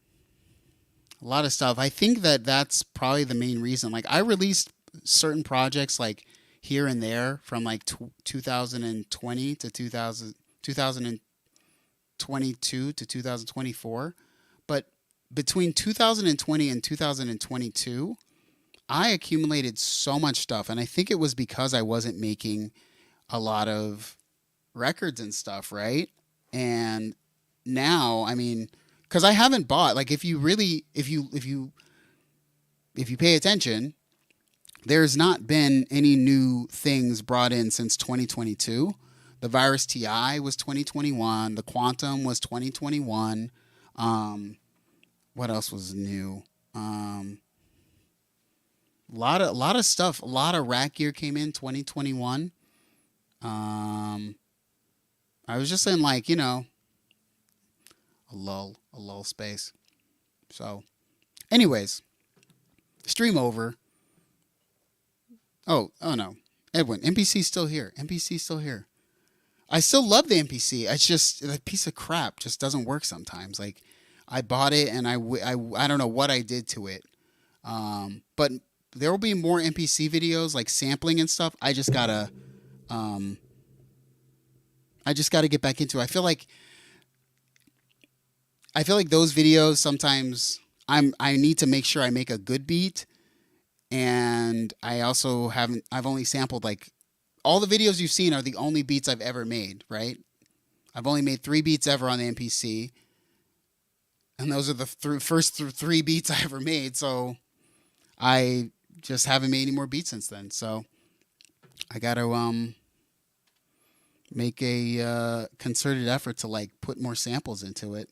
a lot of stuff. I think that that's probably the main reason. Like I released certain projects like here and there from like 2020 to 2022 to 2024, but between 2020 and 2022, I accumulated so much stuff, and I think it was because I wasn't making a lot of records and stuff, right? And now, I mean, because I haven't bought like if you really if you pay attention, there's not been any new things brought in since 2022. The Virus TI was 2021. The Quantum was 2021. What else was new? A lot of stuff. A lot of rack gear came in 2021. Um, I was just in like a lull space. So, anyways, stream over. Oh no, Edwin, NPC's still here. NPC's still here. I still love the NPC. It's just that piece of crap just doesn't work sometimes. Like I bought it and I don't know what I did to it. But there will be more NPC videos like sampling and stuff. Um, I just gotta get back into it. I feel like those videos sometimes I need to make sure I make a good beat, and I also haven't. I've only sampled like all the videos you've seen are the only beats I've ever made. Right? I've only made 3 beats ever on the NPC, and those are the first 3 beats I ever made. So I just haven't made any more beats since then. So I got to make a concerted effort to like put more samples into it.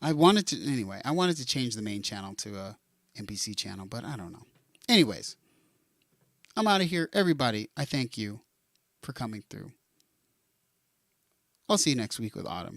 I wanted to change the main channel to NPC channel, but I don't know. Anyways, I'm out of here. Everybody, I thank you for coming through. I'll see you next week with Autumn.